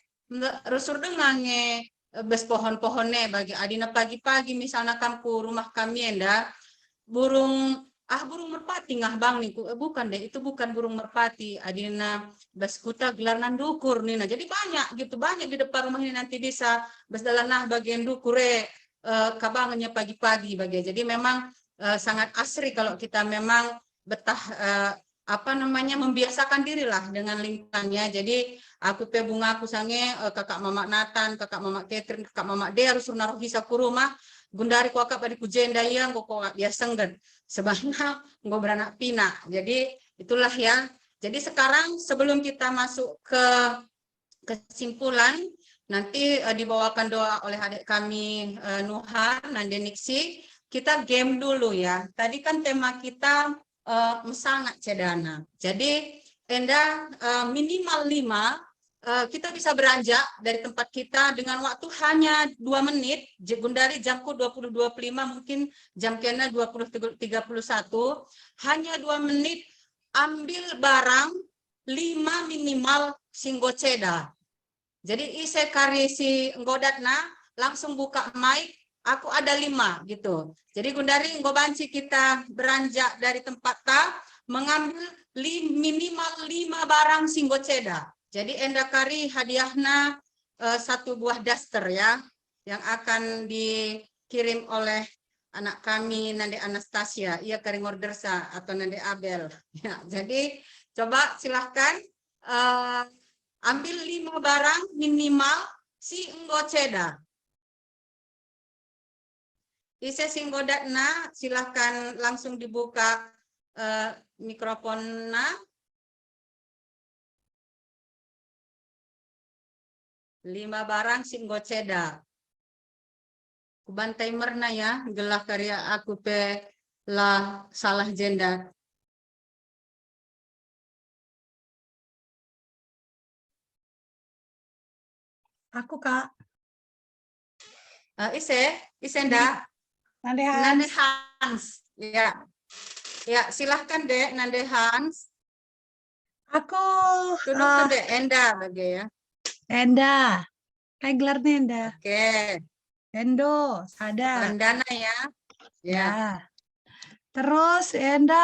resur dengannya bes pohon-pohonnya bagi adina pagi-pagi misalnya kampu rumah kami enda burung merpati ngah bang nih, bukan deh, itu bukan burung merpati, adina bes kuta gelar nandukur nih. Nah, jadi banyak gitu, banyak di depan rumah ini nanti bisa bes dalanah bagian dukure kabangannya pagi-pagi bagi. Jadi memang sangat asri kalau kita memang betah membiasakan dirilah dengan lingkungannya. Jadi aku pe bunga aku sange kakak Mama Nathan, kakak Mama Catherine, kakak Mama Dea harus naruh hisa ku rumah gundari ku akak pada kujenda yang kok biasa enggan sebenarnya nggak beranak pina. Jadi itulah ya. Jadi sekarang sebelum kita masuk ke kesimpulan, nanti dibawakan doa oleh adik kami Nuhan Nandeniksi. Kita game dulu ya. Tadi kan tema kita mesangat cedana. Jadi enda minimal 5 kita bisa beranjak dari tempat kita dengan waktu hanya 2 menit. Gundari jamku 20.25 mungkin jam kena 20.31. Hanya 2 menit ambil barang 5 minimal singgo ceda. Jadi ise kari si nggodatna langsung buka mic. Aku ada 5 gitu. Jadi Gundari nggobanci kita beranjak dari tempat mengambil minimal 5 barang singgo ceda. Jadi enda kari hadiahna 1 buah daster ya, yang akan dikirim oleh anak kami Nande Anastasia, ia kari ngordersa atau Nande Abel. Ya, jadi coba silahkan ambil 5 barang minimal si enggo ceda. Ise singgodatna silahkan langsung dibuka mikrofonnya 5 barang singgo ceda. Kubantai merna ya, gelah karya aku pe lah salah jenda. Aku Kak. Isenda. Nande Nande Hans. Hans. Ya. Ya, silahkan Dek, Nande Hans. Aku Tunduk Dek, Enda bagi ya. Enda. Kayak gelarnya Enda. Oke. Endo, sadar. Bandana ya. Ya. Ya. Terus Enda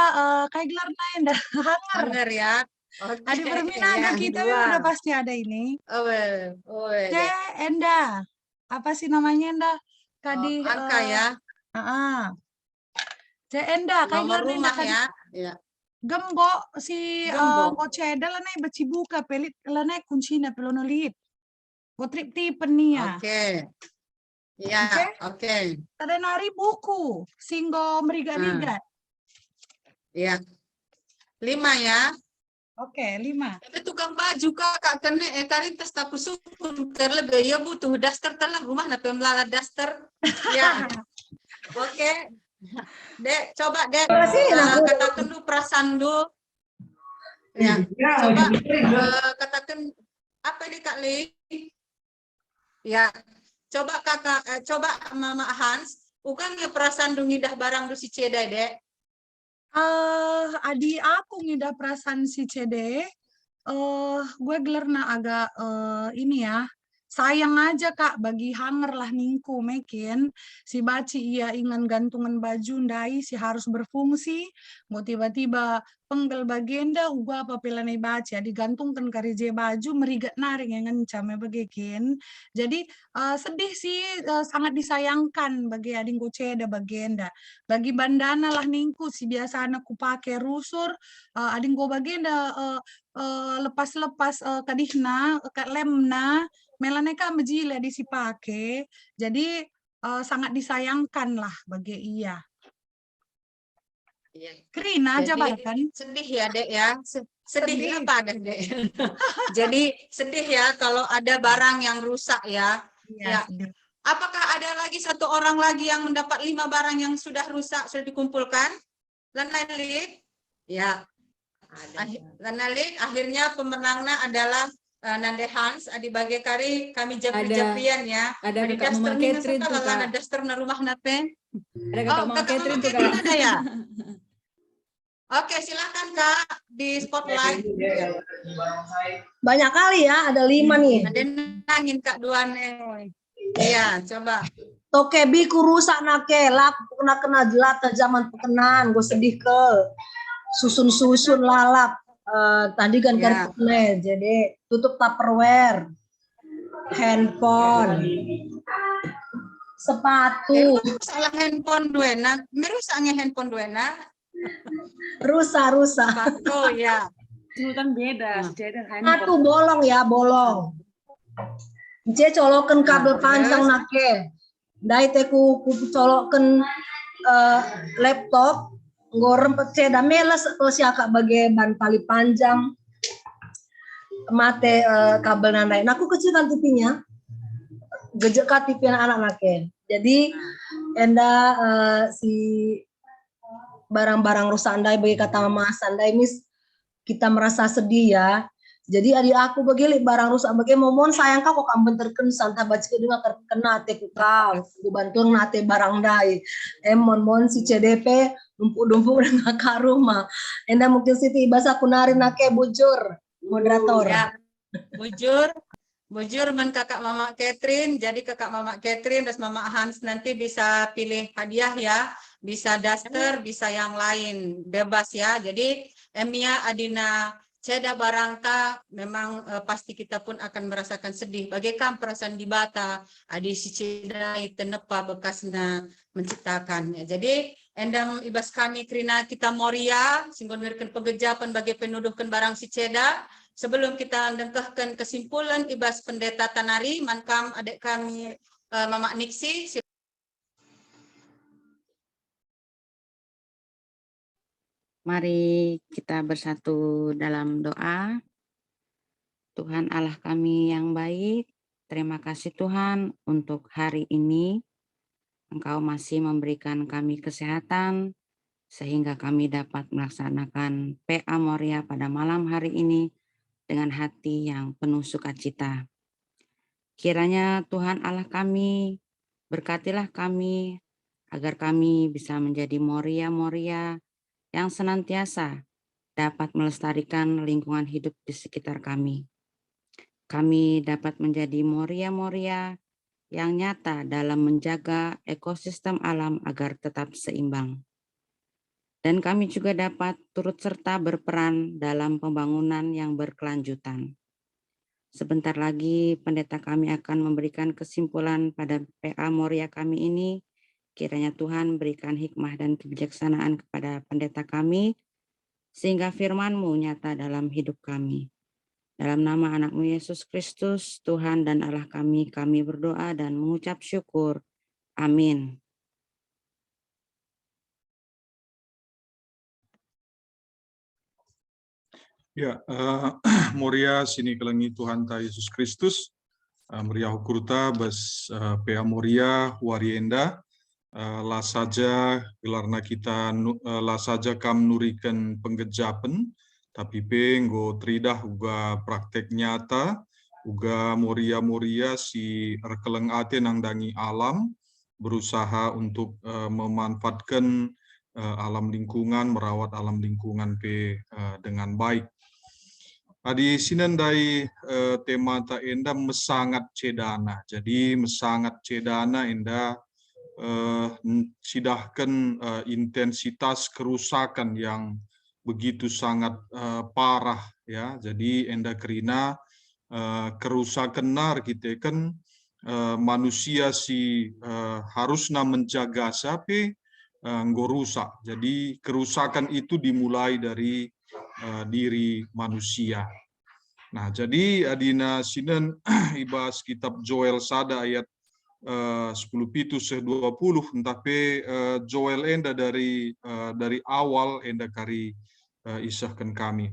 kayak gelarnya Enda. Hanger. Hanger ya. Oke. Adi Perminaga Yang kita dua. udah pasti ada ini. Oh, C Enda. Apa sih namanya Enda? Tadi angka ya. C Enda kayak Nomor gelarnya Enda rumah kan. ya. Ya. Gembok si Gembok. ngoceda lanai beci buka pelit lanai kuncinya pelonolit. Potrip tipen nih ya. Oke. Ya, oke. Ada nari buku singgo merigat-rigat. Ya. 5 ya. Oke, 5. Tapi tukang baju Kak kene karin tes tapu sukun terlebih ya butuh daster telah rumah na pemlala daster. Ya. Oke. Dek, coba Dek katakan dulu perasaan dulu. Ya. Coba katakan apa ini Kak Li? Ya. Coba Kakak coba Mama Hans, ukan ya perasaan dulu ngidah barang du si Ceda Dek. Adi aku ngida perasaan si CD. Gue gelarna agak ini ya. Sayang aja Kak bagi hanger lah ningku mekin si baci iya ingan gantungan baju ndai si harus berfungsi mau tiba-tiba penggel bagenda uga apa pelanai baci digantungkan karije baju merigat naring yang ngencam bagikin jadi sedih sih sangat disayangkan bagi ading ceda bagenda bagi bandana lah ningku si biasa anakku pakai rusur ading go bagenda lepas-lepas kadihna lemna melaneka mejile disipake jadi sangat disayangkan lah bagi iya. Krina jabarkan. Sedih ya Dek ya. Sedih apa Dek? Jadi sedih ya kalau ada barang yang rusak ya. Ya. Apakah ada lagi satu orang lagi yang mendapat 5 barang yang sudah rusak sudah dikumpulkan? Lanalik. Ya. Lanalik akhirnya pemenangnya adalah Nande Hans adi bagai kari kami japrian ya. Ada Kakak Mama Catherine tuh Kak. Daster na rumah nate. Ada Kakak Mama Catherine tuh Kak. Ada ya. Oke, silakan Kak di spotlight. Banyak kali ya, ada 5 nih. Ada nangin Kak Duane. Iya, coba. Tokebi ku rusak nake, lap kena jelata zaman perkenan, gue sedih ke. Susun-susun lalap. Tadi kan kartunya, jadi tutup Tupperware, handphone, sepatu. Salah handphone duena, merusaknya handphone duena. Rusak. Sepatu ya. Itu kan beda. Sepatu bolong ya, bolong. Ije colokan kabel panjang nake. Dai teku colokan laptop. Ngorem ceda meles terus ya Kak bagai ban tali panjang mate kabel nanai. Nah aku kecil kan tipinya gejek kan tipinya anak nake. Jadi enda si barang-barang rusak andai bagi kata Mama Sandai mis kita merasa sedih ya. Jadi adik aku bagi barang rusak bagi momon sayang kak kok kamu terken santa baca dengan terkena teku kau bantuan nate barang dai mon si CDP dumpuk dengan karuma enda mungkin siti bahasa kunari nake bujur moderator ya, bujur men kakak Mama Catherine jadi kakak Mama Catherine dan Mama Hans nanti bisa pilih hadiah ya bisa daster bisa yang lain bebas ya jadi Emia Adina Ceda barangta memang pasti kita pun akan merasakan sedih. Bagaikan perasaan di bata, adi si Ceda tenepa bekasna menciptakannya. Jadi endam ibas kami Krina kita moria, singgon mirken pegejapan bagi penuduhkan barang si Ceda. Sebelum kita dengkahkan kesimpulan ibas pendeta Tanari, mankam adik kami Mama Niksi. Mari kita bersatu dalam doa. Tuhan Allah kami yang baik, terima kasih Tuhan untuk hari ini. Engkau masih memberikan kami kesehatan, sehingga kami dapat melaksanakan PA Moria pada malam hari ini dengan hati yang penuh sukacita. Kiranya Tuhan Allah kami, berkatilah kami, agar kami bisa menjadi Moria-Moria yang senantiasa dapat melestarikan lingkungan hidup di sekitar kami. Kami dapat menjadi Moria-Moria yang nyata dalam menjaga ekosistem alam agar tetap seimbang. Dan kami juga dapat turut serta berperan dalam pembangunan yang berkelanjutan. Sebentar lagi pendeta kami akan memberikan kesimpulan pada PA Moria kami ini. Kiranya Tuhan berikan hikmah dan kebijaksanaan kepada pendeta kami, sehingga firman-Mu nyata dalam hidup kami. Dalam nama anak-Mu Yesus Kristus, Tuhan dan Allah kami berdoa dan mengucap syukur. Amin. Ya, Moria sini kelengi Tuhan ta Yesus Kristus, Maria Hukurta bas PA Moria Warienda, lah saja gelarna kita lah saja kam nurikan penggejapan, tapi penggo tridah uga praktek nyata, uga Moria-Moria si rekeleng ate nang dangi alam, berusaha untuk memanfaatkan alam lingkungan, merawat alam lingkungan dengan baik. Adi sinan dari tema ta enda mesangat cedana. Jadi mesangat cedana enda sidahkan intensitas kerusakan yang begitu sangat parah ya. Jadi enda kerina kerusakan nar kita kan manusia si harusnya menjaga sapi rusak. Jadi kerusakan itu dimulai dari diri manusia. Nah, jadi adina sinan ibas kitab Joel sada ayat 10:20 tapi Joel enda dari awal enda kari isahkan kami.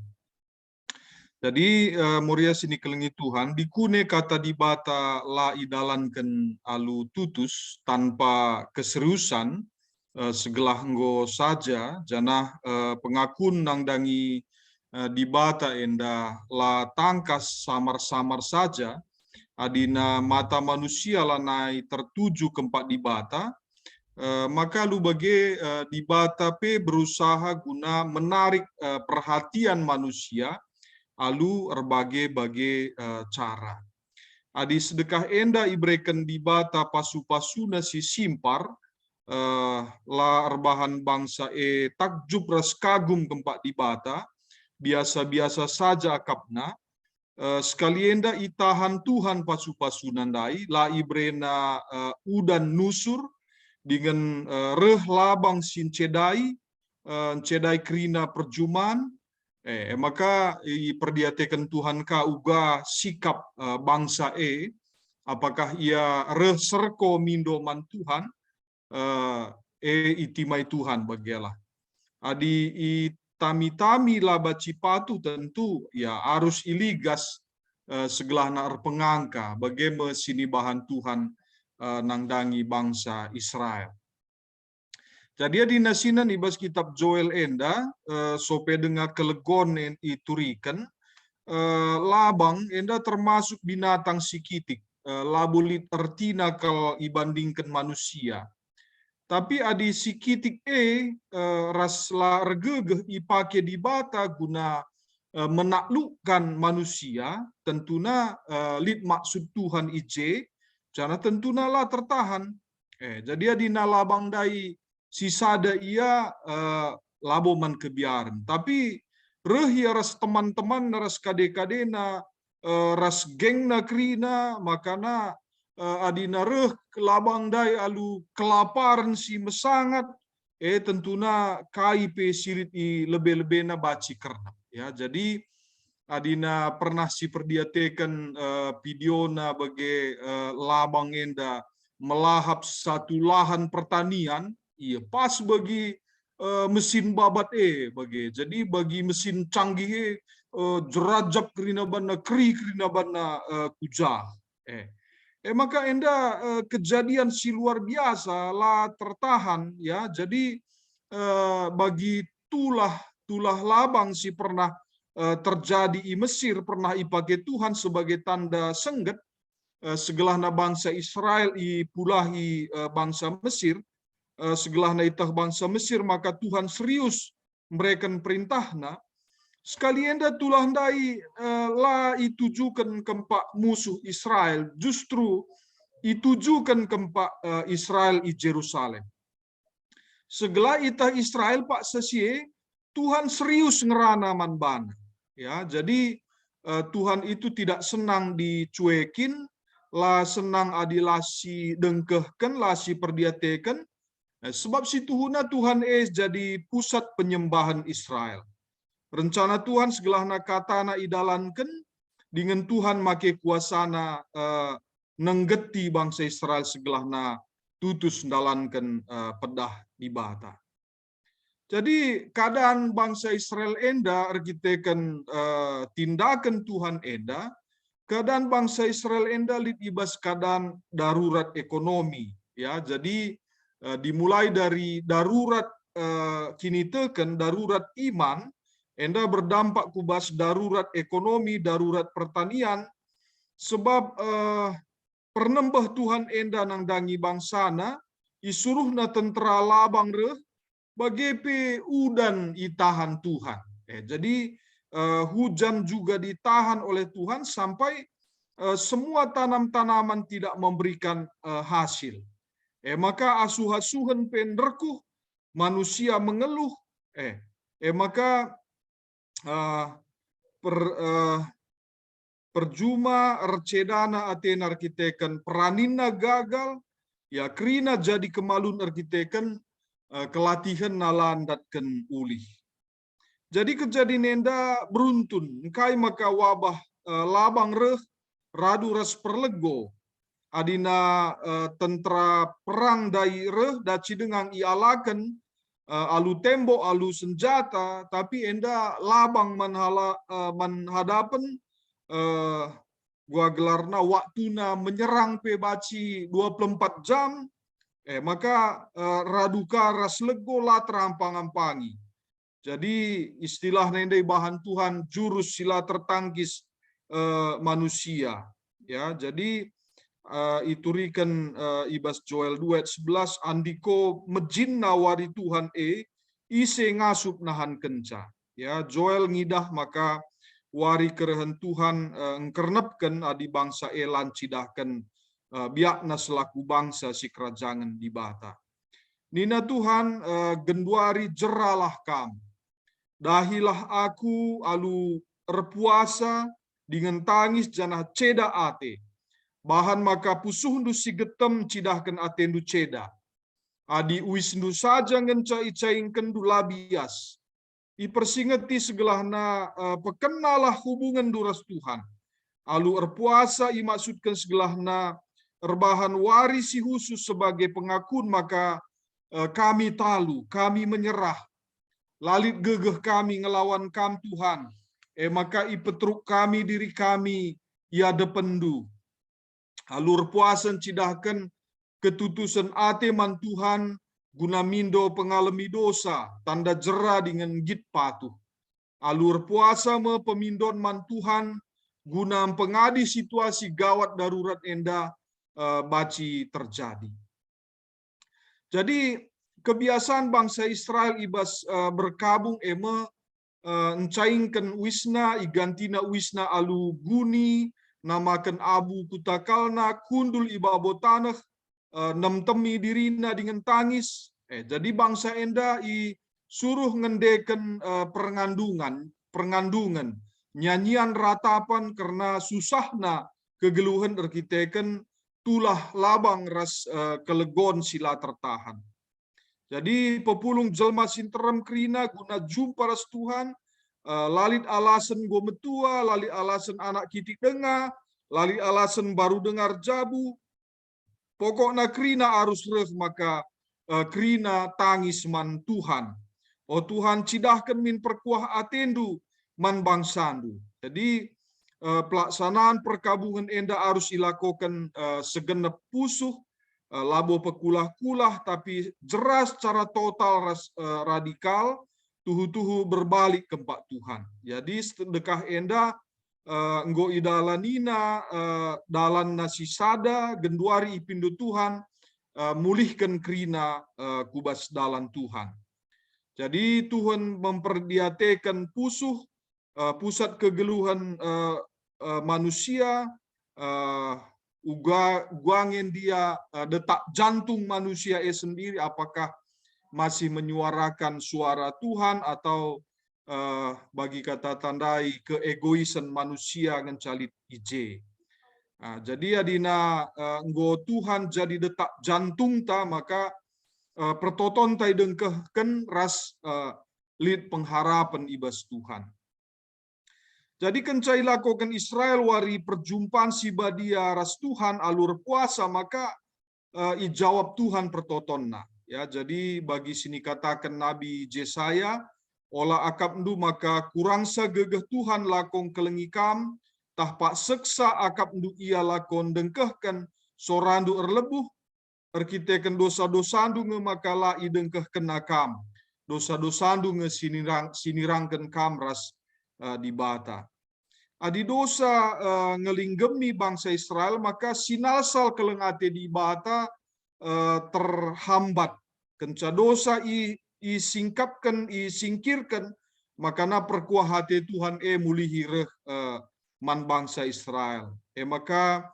Jadi Moria sini kelengi Tuhan dikune kata dibata la idalankan alu tutus tanpa keseriusan segelah nggo saja janah pengakun nang dangi dibata enda la tangkas samar-samar saja adina mata manusia lanai tertuju kempat dibata maka lu bagi dibata pe berusaha guna menarik perhatian manusia alu berbagai cara. Adi sedekah enda ibrekan dibata pasu-pasuna si simpar la erbahan bangsa takjub ras kagum kempak dibata biasa-biasa saja akapna sekalienda itahan Tuhan pasu-pasunan dai la ibrena udan nusur dengan reh labang sin cedai cedai krina perjuman maka perdiatekan Tuhan ka uga sikap bangsa apakah ia reh serko mindoman Tuhan itimai Tuhan bagialah adi tami-tami laba cipatu tentu ya harus iligas segelah nar pengangka bagaimana sini bahan Tuhan nangdangi bangsa Israel. Jadi di nasinan ibas kitab Joel enda sope dengar kelegon iturikan labang enda termasuk binatang sikitik labulit tertina kalau ibandingkan manusia. Tapi adi sikitik rasla regegeh ipake dibata guna menaklukkan manusia tentunya lid maksud Tuhan ije jana tentunya lah tertahan. Jadi adi nalabang dai sisada ia laboman kebiaran. Tapi reh ras teman-teman ras kade-kadena ras geng na krina makana adina reh kelabang dai alu kelaparan si mesangat tentunya KIP sirit i lebih-lebih na baci kerna ya. Jadi adina pernah si perdiatekan video na bagi labang enda melahap satu lahan pertanian iya pas bagi mesin babat bagi jadi bagi mesin canggih jerajap kerina bana kri kerina bana kuja Maka enda kejadian si luar biasa lah tertahan ya. Jadi bagi tulah labang si pernah terjadi di Mesir, pernah dipakai Tuhan sebagai tanda sengget segelahna bangsa Israel i pulahi bangsa Mesir, segelahna itah bangsa Mesir, maka Tuhan serius memberikan perintahna. Sekali enda tulah ndai lah itujukan kempak musuh Israel, justru itujukan kempak Israel i Jerusalem. Segala itah Israel pak sesie, Tuhan serius ngerana manbana. Ya, jadi Tuhan itu tidak senang dicuekin, lah senang adilasi dengkehkan, lah si perdiatekan. Sebab si Tuhan jadi pusat penyembahan Israel. Rencana Tuhan segelahna katana idalankan dengan Tuhan make kuasana nenggeti bangsa Israel segelahna tutus dalankan pedah di bata. Jadi keadaan bangsa Israel enda ergitekan tindakan Tuhan enda, keadaan bangsa Israel enda libas keadaan darurat ekonomi ya. Jadi dimulai dari darurat kini teken darurat iman, enda berdampak kubas darurat ekonomi, darurat pertanian, sebab pernembah Tuhan enda nang dangi bangsana, isuruhna tentera labang reh, bagi udan itahan Tuhan. Jadi hujan juga ditahan oleh Tuhan sampai semua tanam-tanaman tidak memberikan hasil. Maka asuh-asuhan penderkuh, manusia mengeluh, maka perjuma recedana aten arkiteken peranina gagal ya krina jadi kemalun arkiteken kelatihan nalandatkan ulih. Jadi kejadian enda beruntun kai maka wabah labang reh radu ras perlego adina tentera perang dai reh daci dengan ialakan alu tembok, alu senjata, tapi enda labang menhadapan gua gelarna waktuna menyerang pe baci 24 jam, maka raduka ras lego lah terampang-ampangi. Jadi istilah nendai bahan Tuhan jurus sila tertangkis manusia. Ya, jadi iturikan ibas Joel 2:11 andiko mejinna wari Tuhan ise ngasup nahan kenca. Ya, Joel ngidah maka wari kerehan Tuhan engkernepkan adi bangsa lancidahkan biakna selaku bangsa si kerajaan di bata. Nina Tuhan genduari jeralah kam. Dahilah aku alu erpuasa dengan tangis janah ceda ate. Bahan maka pusuhndu si getem cidahkan atendu ceda. Adi uisndu saja ngenca icaingken du labias. Ipersingeti segelahna pekenalah hubungan duras Tuhan. Alu erpuasa imaksudkan segelahna erbahan warisi khusus sebagai pengakun maka kami talu, kami menyerah. Lalit gegeh kami ngelawan kam Tuhan. Maka ipetruk kami diri kami ya dependu. Alur puasan cidahkan ketutusan ate man Tuhan guna mindo pengalami dosa tanda jera dengan git patuh. Alur puasa me pemindon man Tuhan guna pengadi situasi gawat darurat enda baci terjadi. Jadi kebiasaan bangsa Israel ibas berkabung encaingkan wisna igantina wisna alu guni namakan abu kutakalna kundul ibabo tanah nemtemi dirina dengan tangis. Jadi bangsa enda suruh ngendeken perngandungan nyanyian ratapan karena susahna kegeluhan arkiteken tulah labang ras kelegon sila tertahan. Jadi pepulung jelma sinterem krina guna jumpa ras Tuhan, lalit alasan go metua, lalit alasan anak kitik dengar, lalit alasan baru dengar jabu. Pokoknya krina arus ref maka krina tangis man Tuhan. Oh Tuhan cidahkan min perkuah atendu man bangsandu. Jadi pelaksanaan perkabungan enda harus dilakukan segenap pusuh, labo pekulah-kulah, tapi jelas secara total radikal, tuhu-tuhu berbalik keempat Tuhan. Jadi sedekah enda nggo idalanina dalan nasi sada genduari ipindo Tuhan, mulihkan kerina kubas dalan Tuhan. Jadi Tuhan memperdiatekan pusuh, pusat kegeluhan manusia, guangin dia detak jantung manusia sendiri, apakah masih menyuarakan suara Tuhan atau bagi kata tandai keegoisan manusia ngecalit ije. Nah, jadi adina nggo Tuhan jadi detak jantung ta, maka pertoton tai dengkehken ras lid pengharapan ibas Tuhan. Jadi kencai lakukan Israel wari perjumpaan si badia ras Tuhan alur puasa, maka ijawab Tuhan pertotonna. Ya, jadi bagi sini katakan Nabi Jesaya, olah akap ndu maka kurang sagegeh Tuhan lakong kelengikam, tah pak seksa akap ndu ia lakon dengkehkan sorandu erlebuh, erkiteken dosa-dosa ndu nge makala i dengkehken nakam, dosa-dosa ndu nge sinirangken kam ras di bata. Adi dosa ngelinggemi bangsa Israel, maka sinalsal kelengate di bata terhambat. Kenca dosa isingkapkan, isingkirkan, maka na perkuah hati Tuhan mulihi reh man bangsa Israel. Maka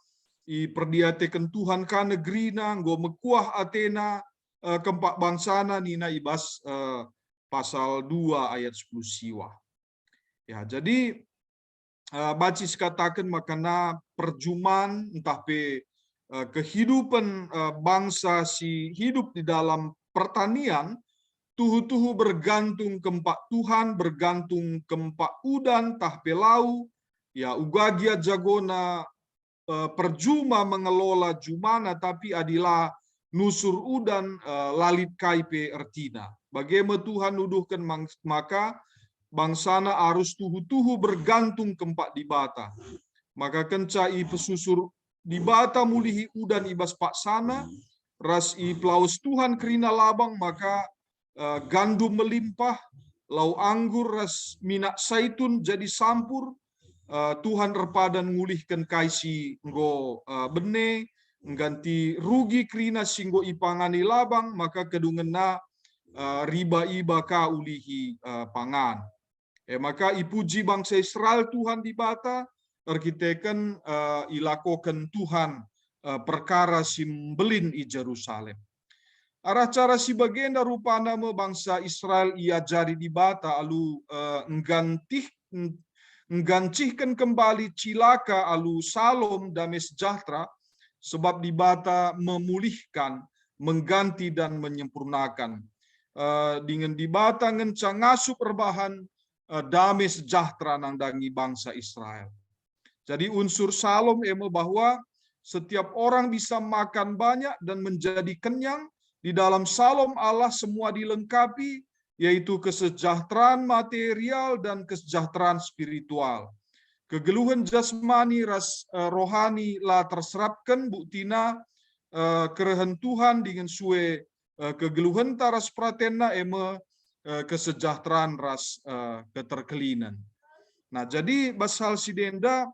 perdiatekan Tuhan ka negeri na, nggo mekuah atena keempat bangsana nina ibas pasal 2 ayat 10 siwa. Ya, jadi bacis katakan makana perjuman entah pe kehidupan bangsa si hidup di dalam pertanian, tuhu-tuhu bergantung keempat Tuhan, bergantung keempat udan tah pe lau, ya ugagia jagona perjuma mengelola jumana, tapi adilah nusur udan lalit kaipe ertina. Bagaimana Tuhan nuduhkan maka bangsana harus tuhu-tuhu bergantung keempat di bata. Maka kencai pesusur di bata mulihi udan ibas paksana, ras i plaus Tuhan kerina labang, maka gandum melimpah, lau anggur ras minak saitun jadi sampur, Tuhan repadan ngulihkan kaisi nggo bene, ngganti rugi kerina singgo ipangani labang, maka kedungena riba iba ka ulihi pangan. Maka ipuji bangsa Israel Tuhan di bata, erkiteken ilakokan Tuhan perkara simbelin i Jerusalem. Arah cara si bagenda rupa nama bangsa Israel ia jari di bata, alu nggancihkan kembali cilaka alu salom damai sejahtera, sebab di bata memulihkan, mengganti dan menyempurnakan. Dengan di bata ngencang ngasup rebahan damai sejahtera nang dangi bangsa Israel. Jadi unsur salom bahwa setiap orang bisa makan banyak dan menjadi kenyang. Di dalam salom Allah semua dilengkapi, yaitu kesejahteraan material dan kesejahteraan spiritual. Kegeluhan jasmani ras rohani lah terserapkan buktina kerehan Tuhan dengan sue kegeluhan taras pratena kesejahteraan ras keterkelinan. Nah, jadi basal sidenda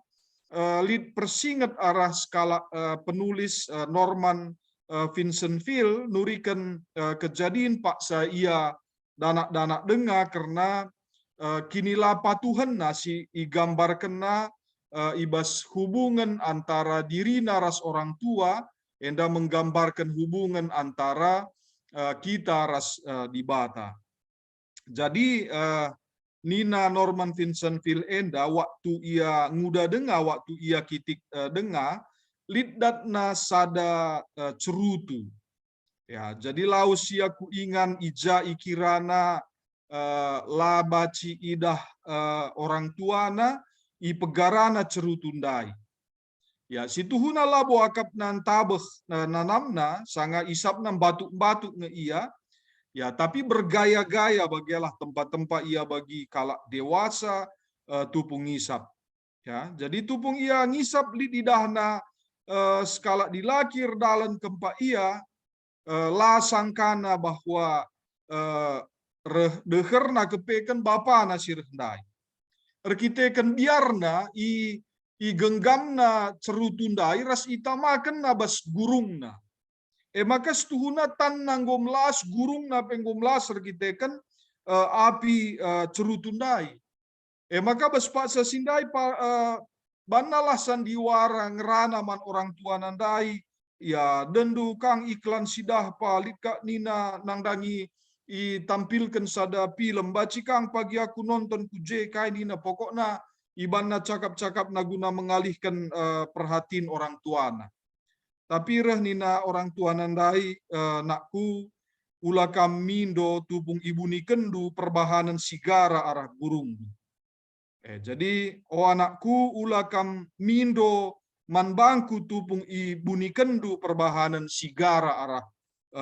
lid persingat arah skala penulis Norman Vincent Peale nurikan kejadian paksa ia danak-danak dengar karena kinilah patuhan nasi igambar kena ibas hubungan antara diri naras orang tua, enda menggambarkan hubungan antara kita ras di bata. Jadi Nina Norman Vincent Peale enda waktu ia nguda dengar, waktu ia kitik dengar, liddatna sada cerutu. Ya, jadi laus ia kuingan ija ikirana labaci idah orang tuana i pegarana cerutundai. Ya, situhuna labo akap nan tabeh nanamna sanga isap nan batuk-batuk nge ia. Ya, tapi bergaya-gaya bagilah tempat-tempat ia bagi kalak dewasa tupung isap. Ya, jadi tupung ia ngisap li didahna skala dilakir dalam kempa ia lasangkana bahwa deherna kepeken bapa nasir hendai. Erkitekan biarna i genggamna cerutundai ras itamakan nabas gurungna. Maka setuhuna tan nanggomlas gurungna penggomlas erkitekan api cerutundai. Maka bespaksa sindai banalah sandiwara ngerana man orang tua nandai ya dendu kang iklan sidah palika nina nangdangi tampilkan sada film baci kang pagi aku nonton kuje kai nina pokokna ibanna cakap-cakap naguna mengalihkan perhatian orang tuana. Tapi reh nina orang tua nandai nakku ula kamindo tubung ibu ni kendu perbahanan sigara arah burung. Jadi anakku ula kam mindo manbangku tupung ibu ni kendu perbahanan sigara arah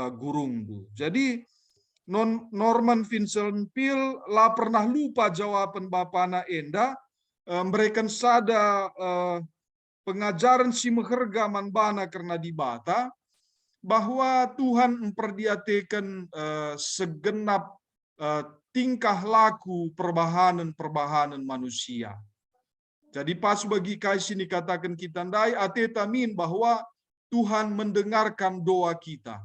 gurungdu. Jadi Norman Vincent Peale lah pernah lupa jawaban bapana enda memberikan sada pengajaran si meherga manbana karena dibata bahwa Tuhan memperdiatekan segenap tingkah laku perbahanan manusia. Jadi pas bagi kai sini katakan kita ndai atetamin bahwa Tuhan mendengarkan doa kita.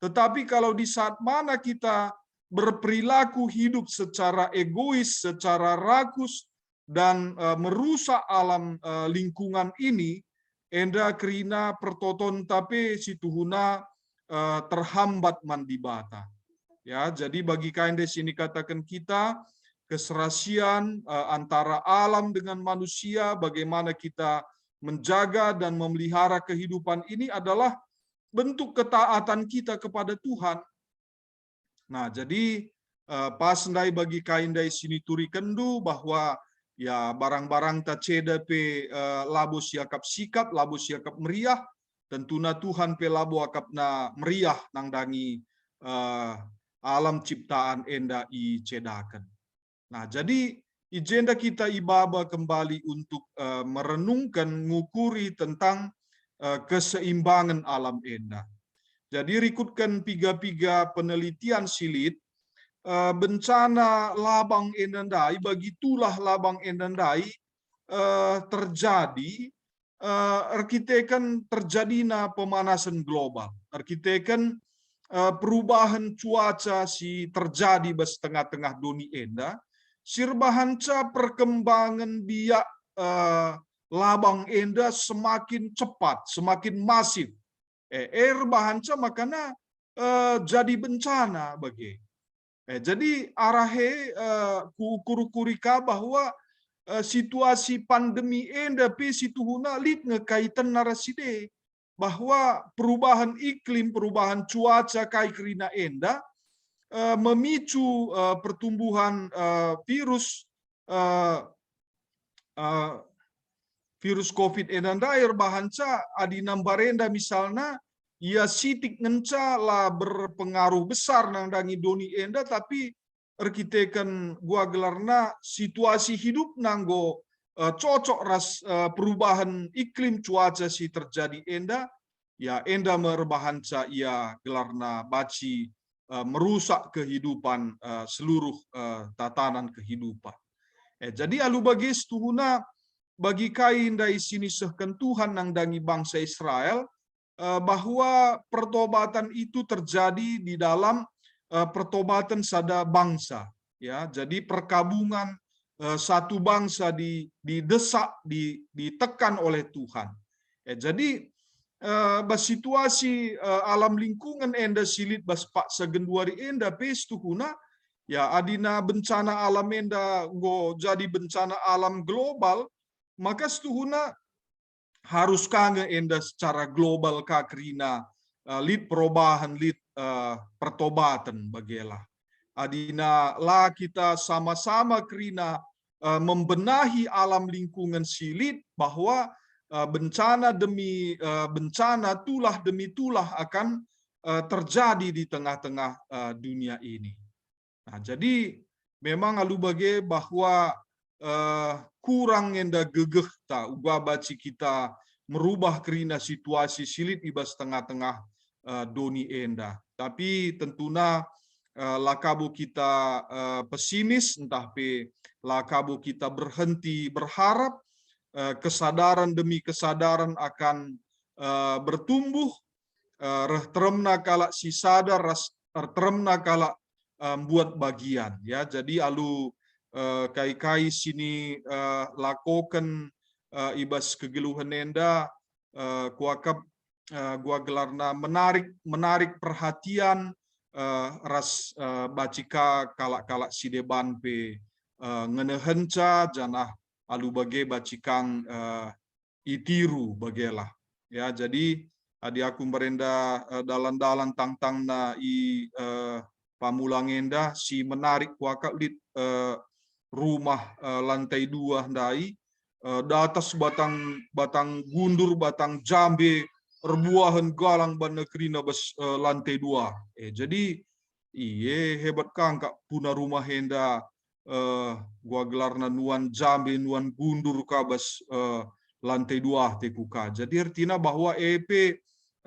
Tetapi kalau di saat mana kita berperilaku hidup secara egois, secara rakus dan merusak alam lingkungan ini, enda kerina pertoton tapi situhuna terhambat mandibata. Ya, jadi bagi kain di sini katakan kita keserasian antara alam dengan manusia, bagaimana kita menjaga dan memelihara kehidupan ini adalah bentuk ketaatan kita kepada Tuhan. Nah, jadi pas ndai bagi kain dari sini turi kendu bahwa ya barang-barang tak ceda pe labo siakap sikat, labo siakap meriah, tentuna Tuhan pe labo akapna meriah nangdangi alam ciptaan enda i cedakan. Nah, jadi ijenda kita ibaba kembali untuk merenungkan, ngukuri tentang keseimbangan alam enda. Jadi rikutkan piga-piga penelitian silit, bencana labang endandai, begitulah labang endandai terjadi, arkitekan terjadinya pemanasan global, arkitekan perubahan cuaca si terjadi bes tengah-tengah dunia enda, sirbahanca perkembangan biak labang enda semakin cepat, semakin masif. Bahanca makanya jadi bencana bagi. Jadi arahe kurika bahwa situasi pandemi enda pe situhuna lit ngekaitan naraside bahwa perubahan iklim, perubahan cuaca kai kerina enda memicu pertumbuhan virus COVID enda bahanca adi nambarenda misalnya ia sitik ngenca lah berpengaruh besar nangdangi doni enda tapi arkitekan gua gelarna situasi hidup nanggo cocok ras perubahan iklim cuaca si terjadi enda ya enda merbahanca ia gelarna baci merusak kehidupan seluruh tatanan kehidupan. Jadi alu bagi tuhuna bagi kain dari sini sehkan Tuhan nangdangi bangsa Israel bahwa pertobatan itu terjadi di dalam pertobatan sada bangsa ya. Jadi perkabungan satu bangsa didesak, ditekan oleh Tuhan. Jadi situasi alam lingkungan enda silit bas pak segenduari enda pes tuhuna ya adina bencana alam enda go jadi bencana alam global, maka setuhuna harus kange enda secara global kakrina lit perubahan lit pertobatan bagelah. Adina lah kita sama-sama kerina membenahi alam lingkungan silit bahwa bencana demi bencana, tulah demi tulah akan terjadi di tengah-tengah dunia ini. Nah, jadi memang alu bage bahwa kurang enda gegeh ta uga baci kita merubah kerina situasi silit ibas tengah-tengah doni enda. Tapi tentunya lakabu kita pesimis, entah pe lakabu kita berhenti berharap, kesadaran demi kesadaran akan bertumbuh, teremna kala si sadar, teremna kala buat bagian ya. Jadi alu kai-kai sini lakokan ibas kegeluhan enda kuakap gua gelarna menarik perhatian ras bacika kalak-kalak sideban pe ngenehenca janah alu bage bacikang itiru bagelah ya. Jadi adi aku merenda dalan-dalan tang-tang na i pamulang enda si menarik kuakap lit rumah lantai 2 ndai datas batang gundur batang jambe rebuahan galang ban negrina bas lantai 2. Jadi iye hebat kang kak puna rumah henda gua gelarna nuan jambe nuan gundur kabas lantai 2 tekuka. Jadi artinya bahwa EP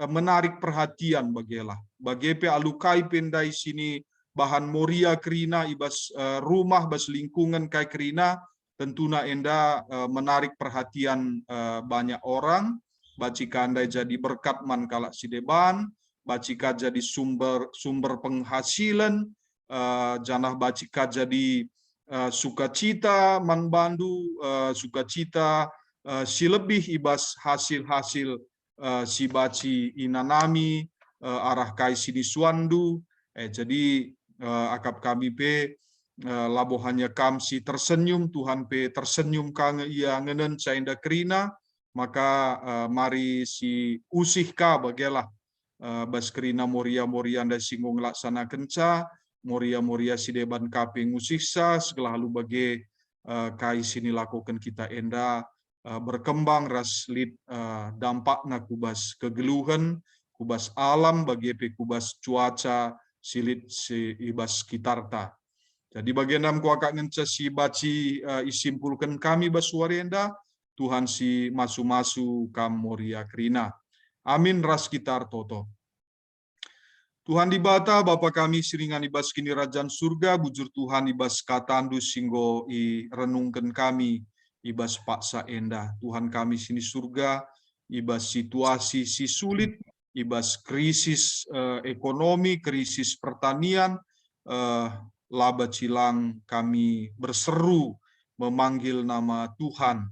menarik perhatian bagelah. Bagi EP alukai pendai sini bahan moria kerina ibas rumah bas lingkungan kai kerina tentunya enda menarik perhatian banyak orang. Bacika andai jadi berkat man kalak sideban, bacika jadi sumber penghasilan, janah bacika jadi sukacita man bandu, sukacita si lebih ibas hasil-hasil si baci inanami arah kai sidi suandu. Jadi akap kami pe labohannya kam si tersenyum Tuhan pe tersenyum kang ia ngenen cainda kerina. Maka mari si usih ka bagelah bas kerina moria-moria anda singgung laksana kenca, moria-moria si deban kaping usihsa, segala halu bage kai sini lakukan kita enda berkembang ras lit dampak na kubas kegeluhan, kubas alam bagi pe kubas cuaca silit si ibas sekitarta. Jadi bagian kuakak ngenca si baci isimpulkan kami bas warenda, Tuhan si masu-masu kam moria kerina. Amin ras kitar toto. Tuhan dibata Bapa kami siringan ibas kini Rajan surga, bujur Tuhan ibas katandu singgo i renungkan kami ibas paksa enda. Tuhan kami sini surga, ibas situasi si sulit, ibas krisis ekonomi, krisis pertanian, laba cilang kami berseru memanggil nama Tuhan.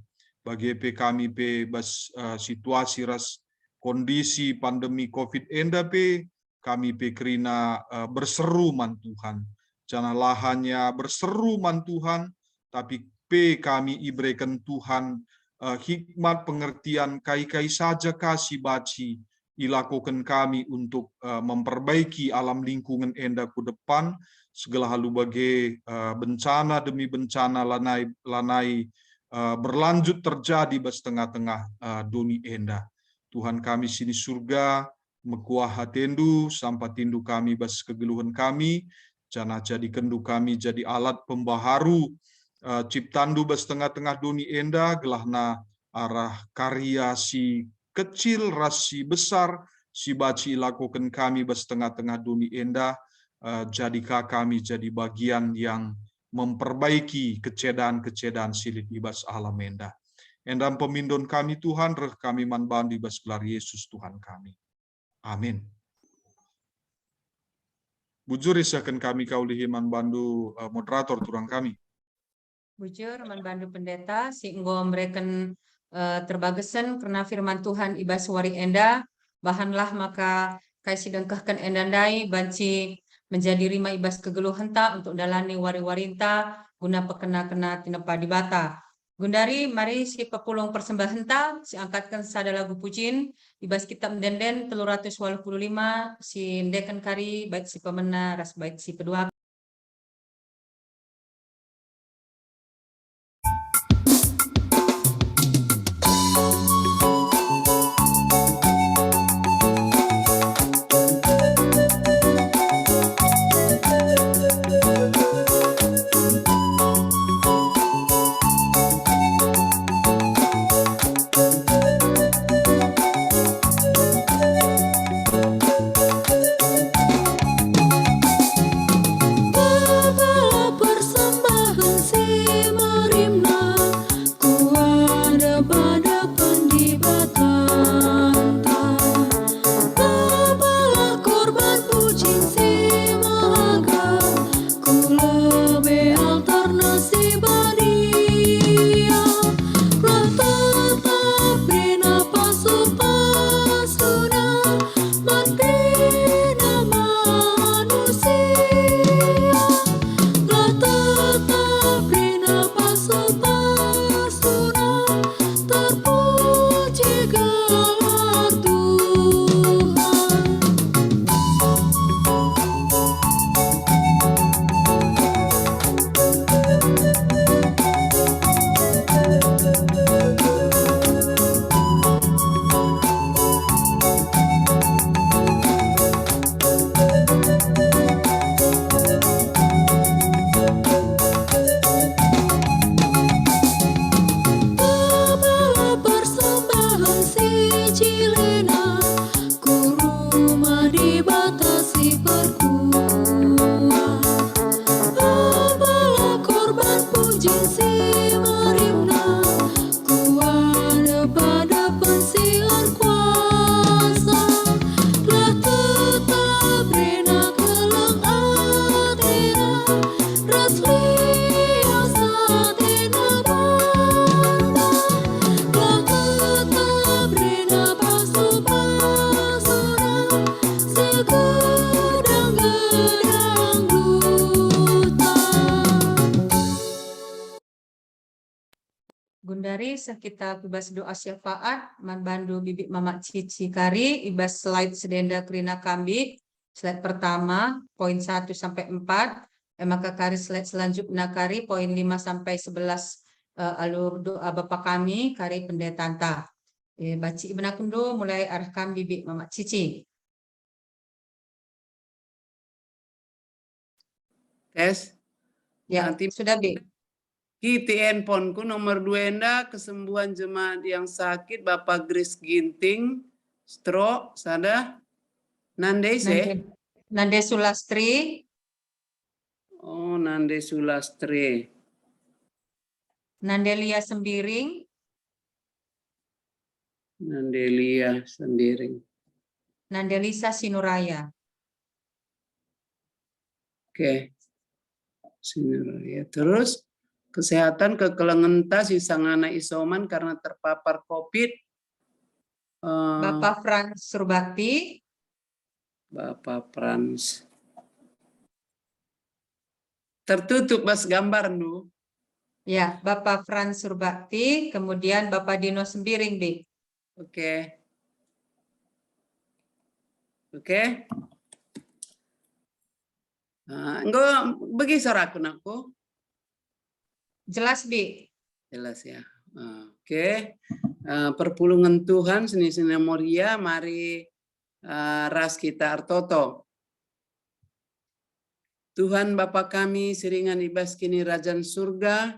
Bagi kami pe bas situasi ras kondisi pandemi COVID enda pe kami pe kerina berseru man Tuhan. Jangan lahannya berseru man Tuhan, tapi pe kami ibrekan Tuhan hikmat pengertian kai-kai saja kasih baci ilakukan kami untuk memperbaiki alam lingkungan enda ku depan segala halu bagi bencana demi bencana lanai berlanjut terjadi bas tengah-tengah duni enda. Tuhan kami sini surga mekuah hatendu sampai tindu kami bas kegeluhan kami, jana jadi kendu kami jadi alat pembaharu ciptandu bas tengah-tengah duni enda gelahna arah karya si kecil rasi besar si baci lakukan kami bas tengah-tengah duni enda, jadikah kami jadi bagian yang memperbaiki kecedaan-kecedaan silit ibas alam enda. Endam pemindon kami Tuhan, reh kami manbandi bas gelar Yesus Tuhan kami. Amin. Bujur isakan kami kaulihi manbandu moderator turang kami. Bujur manbandu pendeta si enggo mereken terbagesen karena firman Tuhan ibas wari enda, bahanlah maka kai sidengkahkan endandai banci menjadi rima ibas kegeluhan ta untuk dalani wari-warinta guna pekena-kena tinepa dibata. Gundari mari si pepulung persembahan ta si angkatkan sada lagu pujian ibas kitab denden 385 si ndekan kari baik si pemena ras baik si pedua. Gundari kita bebas doa syafaat manbandu bibik Mamak Cici Kari ibas slide sedenda kerina kami slide pertama poin 1 sampai 4 maka kari slide selanjutnya kari poin 5 sampai 11 alur doa Bapa kami kari pendeta tanta baci benakundo mulai arahkan bibik Mamak Cici. Tes. Ya, Nanti sudah Bi. Kiti handphoneku nomor 2 enda kesembuhan jemaat yang sakit Bapak Grace Ginting stroke sada Nande se Nande Sulastri. Oh Nande Sulastri. Nandelia Sembiring. Nandelia Sembiring. Nandelisa Sinuraya. Oke. Sinuraya. Terus kesehatan kekelengenta si sangana isoman karena terpapar COVID. Bapak Frans Surbakti. Bapak Frans. Tertutup mas gambar nu. Ya, Bapak Frans Surbakti, kemudian Bapak Dino Sembiring, Bi. Oke. Oke. Enggak bagi soraku nakku. Jelas, Bi. Jelas ya. Oke. Perpulungan Tuhan seni-seni Moria, mari ras kita artoto. Tuhan Bapa kami seringan ibas kini Rajan Surga.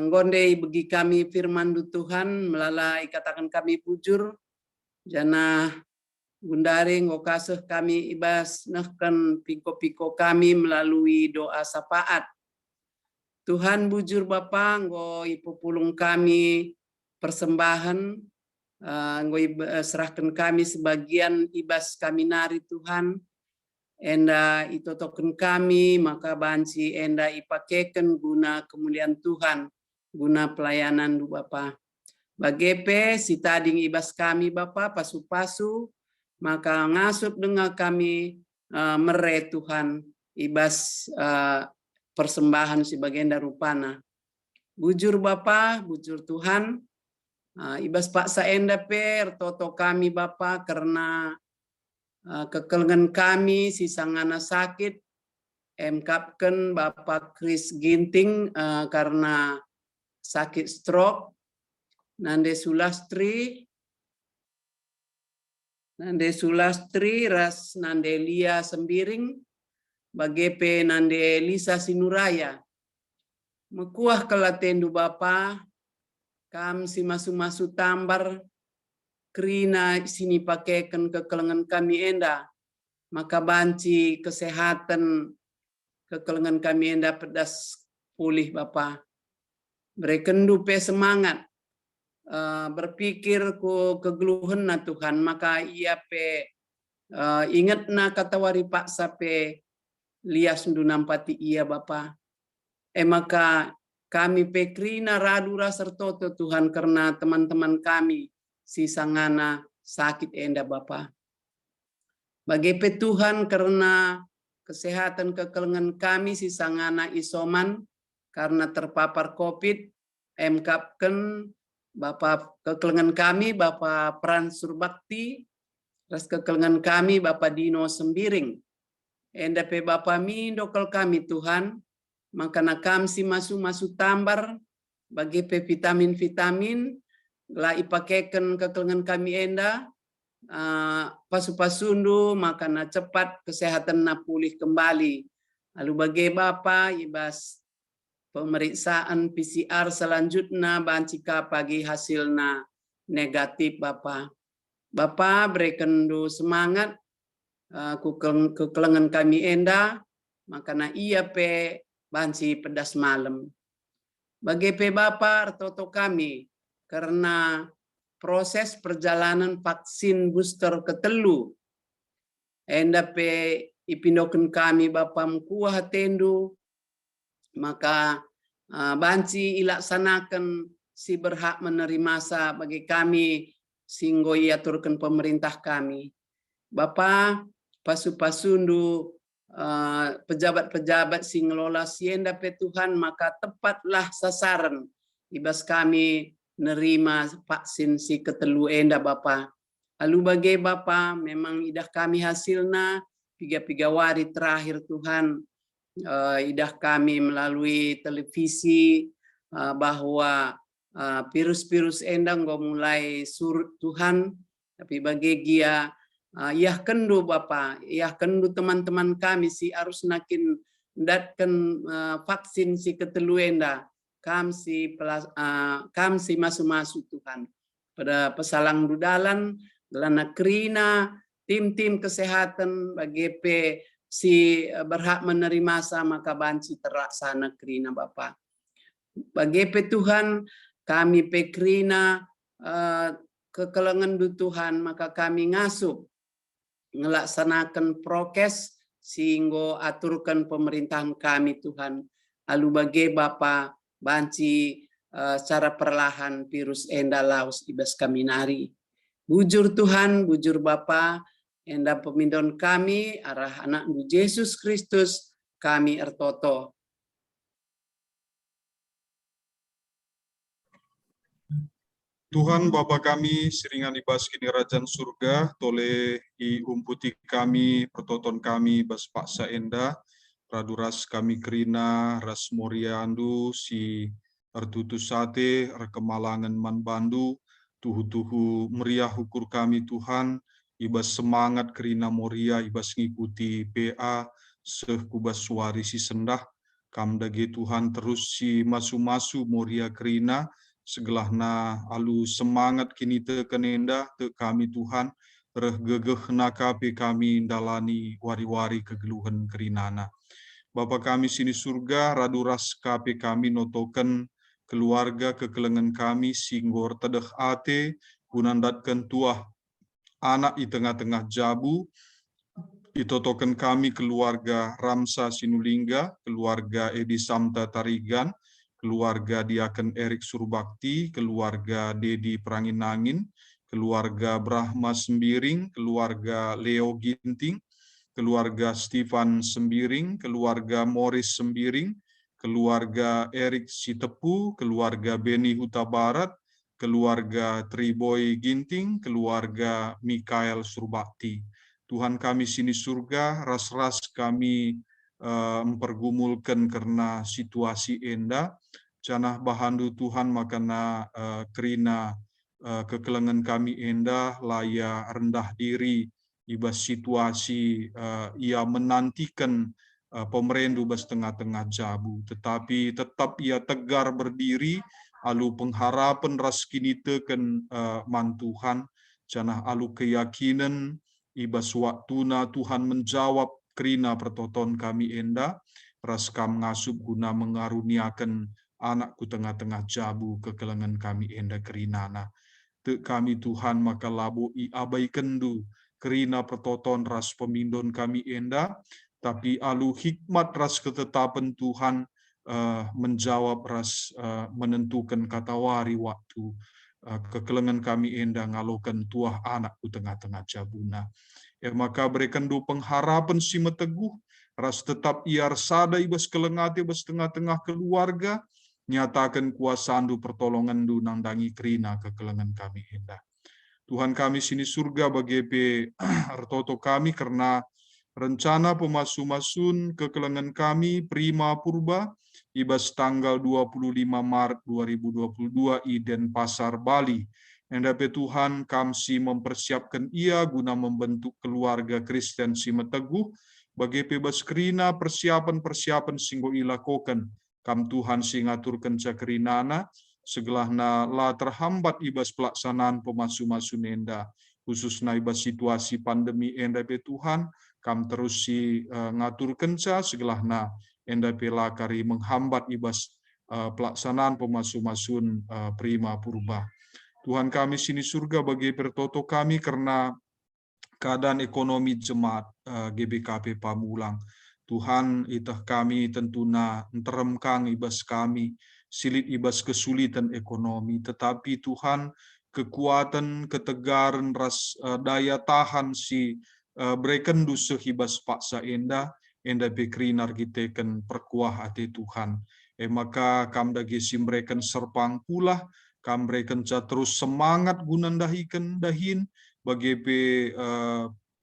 Ngondei bagi kami firman du Tuhan melalai katakan kami bujur. Jana Gundari ngokaseh kami ibas nahkan piko-piko kami melalui doa sapaat. Tuhan bujur Bapa nggo ipupulung kami persembahan nggo serahkan kami sebagian ibas kami nari Tuhan enda itotoken kami maka banci enda ipakeken guna kemuliaan Tuhan guna pelayanan du Bapa. Bagepe si tading ibas kami Bapa pasu-pasu maka ngasup dengan kami mere Tuhan ibas persembahan sebagai darupana. Bujur Bapa, bujur Tuhan, ibas Pak Saenda per toto kami Bapa karena kekelengan kami si sangana sakit, emkapken Bapak Chris Ginting karena sakit stroke, Nande Sulastri, ras Nandelia Sembiring, bagepe Nande Lisa Sinuraya. Mekuah kelatendu Bapa, kam si masu-masu tambar, krina sini pakaikan kekelengan kami enda, maka banci kesehatan kekelengan kami enda pedas pulih Bapa. Berekendu pe semangat, berpikir ku kegeluhan na Tuhan, maka ia pe ingat na kata wari Pak sape lias ndu nampati ia Bapa. Maka kami pekrina radura sertoto Tuhan karena teman-teman kami si sangana sakit enda Bapa. Bagepe Tuhan karena kesehatan kekelengan kami si sangana isoman karena terpapar COVID, emkapken Bapak kekelengan kami Bapak Frans Surbakti, ras kekelengan kami Bapak Dino Sembiring. Enda pe Bapa mi dokal kami Tuhan, maka nakam si masu tambar bagi pe vitamin la ipakeken kekelengan kami enda pasu-pasundu maka na cepat kesehatan na pulih kembali. Lalu bagi Bapa ibas pemeriksaan PCR selanjutnya bancika pagi hasilnya negatif Bapa. Bapa berikan semangat kekelengan kami enda makana ia pe banci pedas malam. Bagi pe Bapa toto kami karena proses perjalanan vaksin booster ketelu enda pe ipindoken kami Bapa mkuah tendu maka banci ilaksanakan si berhak menerima sa bagi kami singgo iaturkan pemerintah kami. Bapa pasu-pasundu pejabat-pejabat sing ngelola sienda pe Tuhan maka tepatlah sasaran ibas kami nerima vaksin si ketelu enda Bapa. Lalu bagai Bapa, memang idah kami hasilna 3 hari terakhir Tuhan, idah kami melalui televisi bahwa virus-virus endang go mulai surut Tuhan, tapi bagi gia yah kendu Bapa, yah kendu teman-teman kami si harus nakin datkan vaksin si ketelu enda, kam si masuk-masuk Tuhan pada pesalang dudalan gelana kerina tim-tim kesehatan bagi si berhak menerima sama kabanci terlaksana kerina Bapa. Bagi Tuhan kami pekrina kekelengan du Tuhan, maka kami ngasup ngelaksanakan prokes sehingga aturkan pemerintahan kami Tuhan. Lalu bagi Bapa banci secara perlahan virus enda laus ibas kami nari. Bujur Tuhan, bujur Bapa, enda pemindon kami arah anak Yesus Kristus kami ertoto. Tuhan Bapa kami, seringan ibas kini Rajan Surga, tole i umputi kami, pertoton kami, bas paksa enda, raduras kami kerina, ras moriandu, si ertutus sate, rekemalangan man bandu, tuhu-tuhu meriah ukur kami Tuhan, ibas semangat kerina moria, ibas ngikuti PA, sekubas suari si sendah, kam dage Tuhan terus si masu-masu moria kerina, segelahna alu semangat kini te kenenda te kami Tuhan regegeh nakape kami dalani wari-wari kegeluhan kerinana. Bapa kami sini surga raduras kape kami notoken keluarga kekelengan kami singgor tedeh ate gunandatkan tuah anak di tengah-tengah jabu itotoken kami keluarga Ramsa Sinulingga, keluarga Edi Samta Tarigan, keluarga Diaken Erik Surbakti, keluarga Dedi Pranginangin, keluarga Brahma Sembiring, keluarga Leo Ginting, keluarga Stefan Sembiring, keluarga Morris Sembiring, keluarga Erik Sitepu, keluarga Beni Huta Barat, keluarga Triboy Ginting, keluarga Mikael Surbakti. Tuhan kami sini surga, ras-ras kami mempergumulkan karena situasi enda, canah bahandu Tuhan makana kerina kekelengan kami enda laya rendah diri ibas situasi ia menantikan pemerintah bas tengah-tengah jabu, tetapi tetap ia tegar berdiri alu pengharapan ras kini teken man Tuhan, canah alu keyakinan ibas waktuna Tuhan menjawab kerina pertoton kami enda, raskam ngasup guna mengaruniakan anakku tengah-tengah jabu kekelengan kami enda kerinana. Te kami Tuhan maka labu i abai kendu kerina pertoton ras pemindon kami enda, tapi alu hikmat ras ketetapan Tuhan menjawab ras menentukan kata wari waktu kekelengan kami enda ngalokan tuah anakku tengah-tengah jabuna. Ya maka berikan du pengharapan si meteguh, ras tetap iar sada ibas kelengati bas tengah-tengah keluarga, nyatakan kuasa andu pertolongan du nandangi kerina kekelengan kami enda. Tuhan kami sini surga bagi ertoto kami karena rencana pemasu-masun kekelengan kami prima purba ibas tanggal 25 Maret 2022 i Denpasar Bali. Endape Tuhan kami mempersiapkan ia guna membentuk keluarga Kristen si meteguh bagi bebas kerina persiapan-persiapan singgo ilakokan kam Tuhan si ngaturkan cakrinana segelahna la terhambat ibas pelaksanaan pemasu-masu nenda khususna ibas situasi pandemi endape Tuhan kam terus si ngaturkan ca segelahna endape lakari menghambat ibas pelaksanaan pemasu-masun prima purba. Tuhan kami sini surga bagi pertoto kami karena keadaan ekonomi jemaat GBKP Pamulang. Tuhan itah kami tentuna teremkang ibas kami, silit ibas kesulitan ekonomi. Tetapi Tuhan kekuatan, ketegaran, ras daya tahan si berikan dusuh ibas paksa enda bekrinar kita kan perkuah hati Tuhan. maka kam dagi simbreken serpang pula, kam breken terus semangat gunandahiken dahin, bagi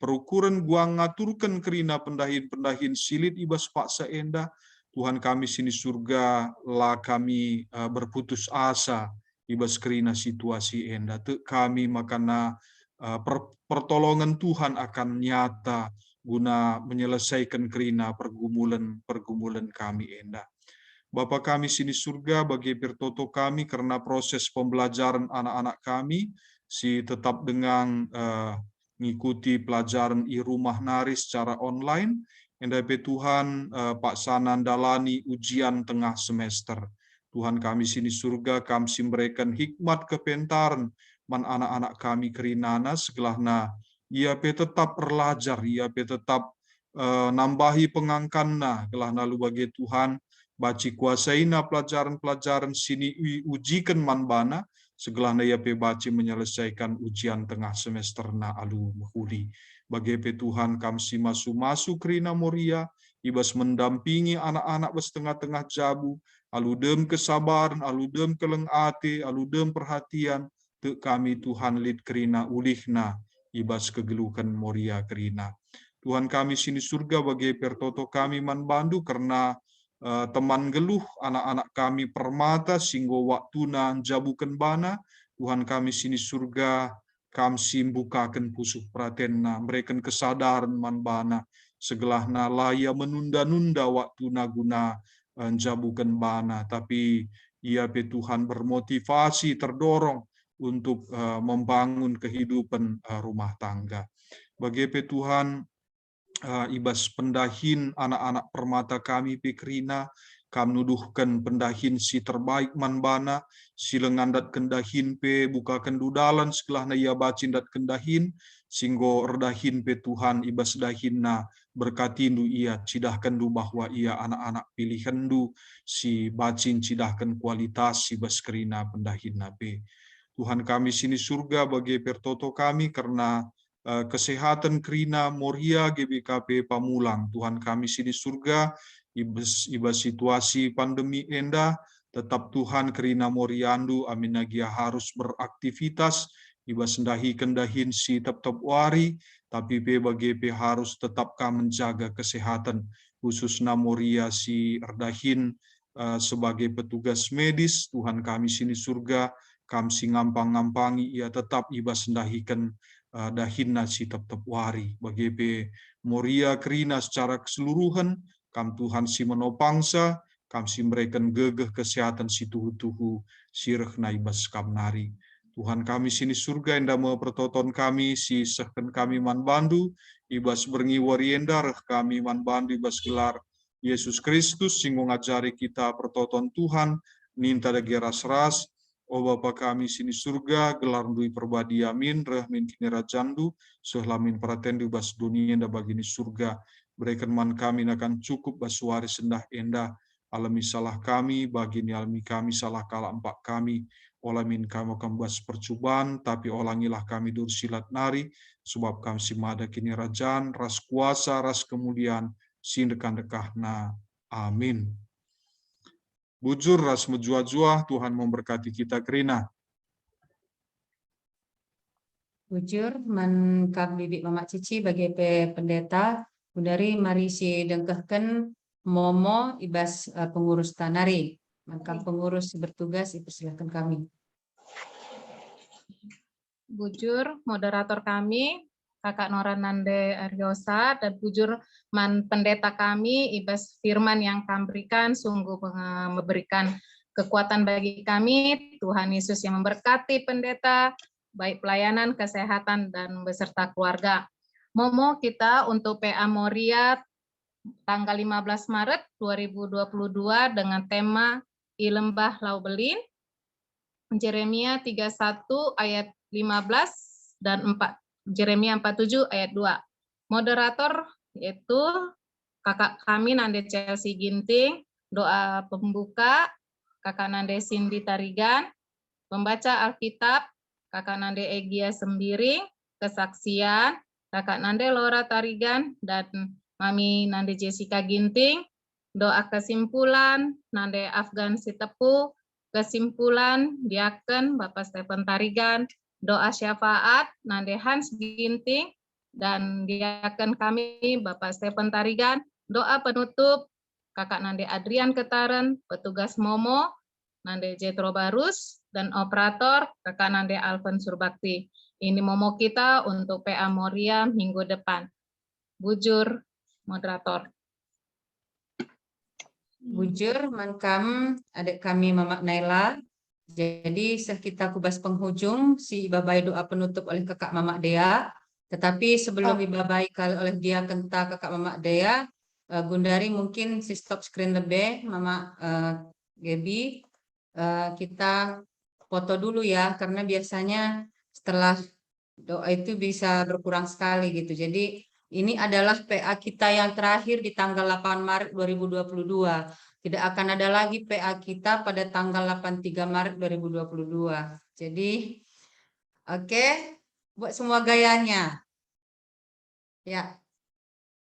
perukuran gua ngaturkan kerina pendahin silit ibas paksa endah. Tuhan kami sini surga lah kami berputus asa ibas kerina situasi endah. Kami makana pertolongan Tuhan akan nyata guna menyelesaikan kerina pergumulan kami endah. Bapa kami sini surga, bagi bertoto kami karena proses pembelajaran anak-anak kami si tetap dengan mengikuti pelajaran di rumah nari secara online. Endape Tuhan Pak Sanan dalani ujian tengah semester. Tuhan kami sini surga, kami memberikan hikmat kepentaran man anak-anak kami kerinana segelahna ia pe tetap belajar, ia pe tetap nambahi pengangkanna gelahna lu bagi Tuhan baci kuasaina pelajaran-pelajaran sini ujikan manbana segelahna ia pe baci menyelesaikan ujian tengah semester na alu mahuli. Bagi pe Tuhan kami si masu kerina moria ibas mendampingi anak-anak bas tengah-tengah jabu aludem kesabaran, aludem keleng ate, aludem perhatian te kami Tuhan lid kerina ulihna ibas kegelukan moria kerina. Tuhan kami sini surga bagi pertoto kami manbandu karena teman geluh anak-anak kami permata singgo waktuna jabukan bana. Tuhan kami sini surga kami simbukakan pusuh pratenna mereka kesadaran manbana segelahna laya menunda-nunda waktuna guna jabukan bana, tapi ia pe Tuhan bermotivasi terdorong untuk membangun kehidupan rumah tangga. Bagi pe Tuhan ibas pendahin anak-anak permata kami pekrina, kami nuduhkan pendahin si terbaik manbana, si lengandat kendahin pe buka kendudalan sekelahna ia bacin dat kendahin, singgo redahin pe Tuhan ibas dahinna berkatindu ia cidahkan du bahwa ia anak-anak pilihan du si bacin cidahkan kualitas si bas kerina pendahinna pe. Tuhan kami sini surga bagi pertoto kami karena kesehatan kerina moria GBKP Pamulang. Tuhan kami sini surga ibas situasi pandemi endah tetap Tuhan kerina moriandu amin nagia harus beraktivitas ibas sendahi kendahin si tetap wari tapi bagi harus tetapkah menjaga kesehatan khususnya moria si erdahin sebagai petugas medis. Tuhan kami sini surga kami si ngampang-ngampangi ia tetap ibas sendahikan dahinna si tetap wari bagi moria kerina secara keseluruhan kam Tuhan si menopangsa kam si memberikan gegeh kesehatan si tuhu-tuhu sireh naibas kam nari. Tuhan kami sini surga enda mau pertoton kami si sehken kami manbandu ibas berngi warienda reh kami manbandu ibas gelar Yesus Kristus singgo ngajari kita pertoton Tuhan ninta dagi ras-ras. O Bapa kami sini surga, gelar dui perbadi amin, rahmin kini rajandu, sehlamin pratendu bas dunia da bagini surga. Berikan man kami akan cukup basuari sendah endah, alami salah kami, bagini alami kami salah kala empat kami, olamin kami akan bas percubaan, tapi olangilah kami dur silat nari, sebab kami simada kini rajan, ras kuasa, ras kemudian, sindekan dekahna. Amin. Bujur ras menjua-jua, Tuhan memberkati kita kerina. Bujur man kak bibik mama cici bagi pendeta Bundari mari si dengkehken momo ibas pengurus tanari. Maka pengurus bertugas dipersilakan kami. Bujur moderator kami Kakak Nora Nande Aryosa dan bujur man pendeta kami Ibas Firman yang kami berikan sungguh memberikan kekuatan bagi kami. Tuhan Yesus yang memberkati pendeta baik pelayanan, kesehatan dan beserta keluarga. Momo kita untuk PA Moria tanggal 15 Maret 2022 dengan tema I Lembah Lau Belin. Jeremia 31 ayat 15 dan 4. Jeremia 47 ayat 2. Moderator yaitu kakak kami Nande Chelsea Ginting, doa pembuka kakak Nande Cindy Tarigan, pembaca Alkitab kakak Nande Egia Sembiring, kesaksian kakak Nande Laura Tarigan dan Mami Nande Jessica Ginting, doa kesimpulan, Nande Afgan Sitepu, kesimpulan, Diaken, Bapak Stephen Tarigan, doa syafaat, Nande Hans Ginting, dan Diaken kami, Bapak Stephen Tarigan, doa penutup, Kakak Nande Adrian Ketaren, petugas Momo, Nande Jetro Barus, dan operator Kakak Nande Alven Surbakti. Ini Momo kita untuk PA Moria minggu depan. Bujur, moderator. Bujur, mankam, adik kami Mama Naila. Jadi kita kubas penghujung, si Ibabai doa penutup oleh Kakak Mama Dea. Tetapi sebelum Ibabai oleh dia kenta Kakak Mama Dea, Gundari mungkin si stop screen lebih, Mama Gaby, kita foto dulu ya, karena biasanya setelah doa itu bisa berkurang sekali gitu. Jadi ini adalah PA kita yang terakhir di tanggal 8 Maret 2022. Tidak akan ada lagi PA kita pada tanggal 83 Maret 2022. Jadi, oke, buat semua gayanya. Ya.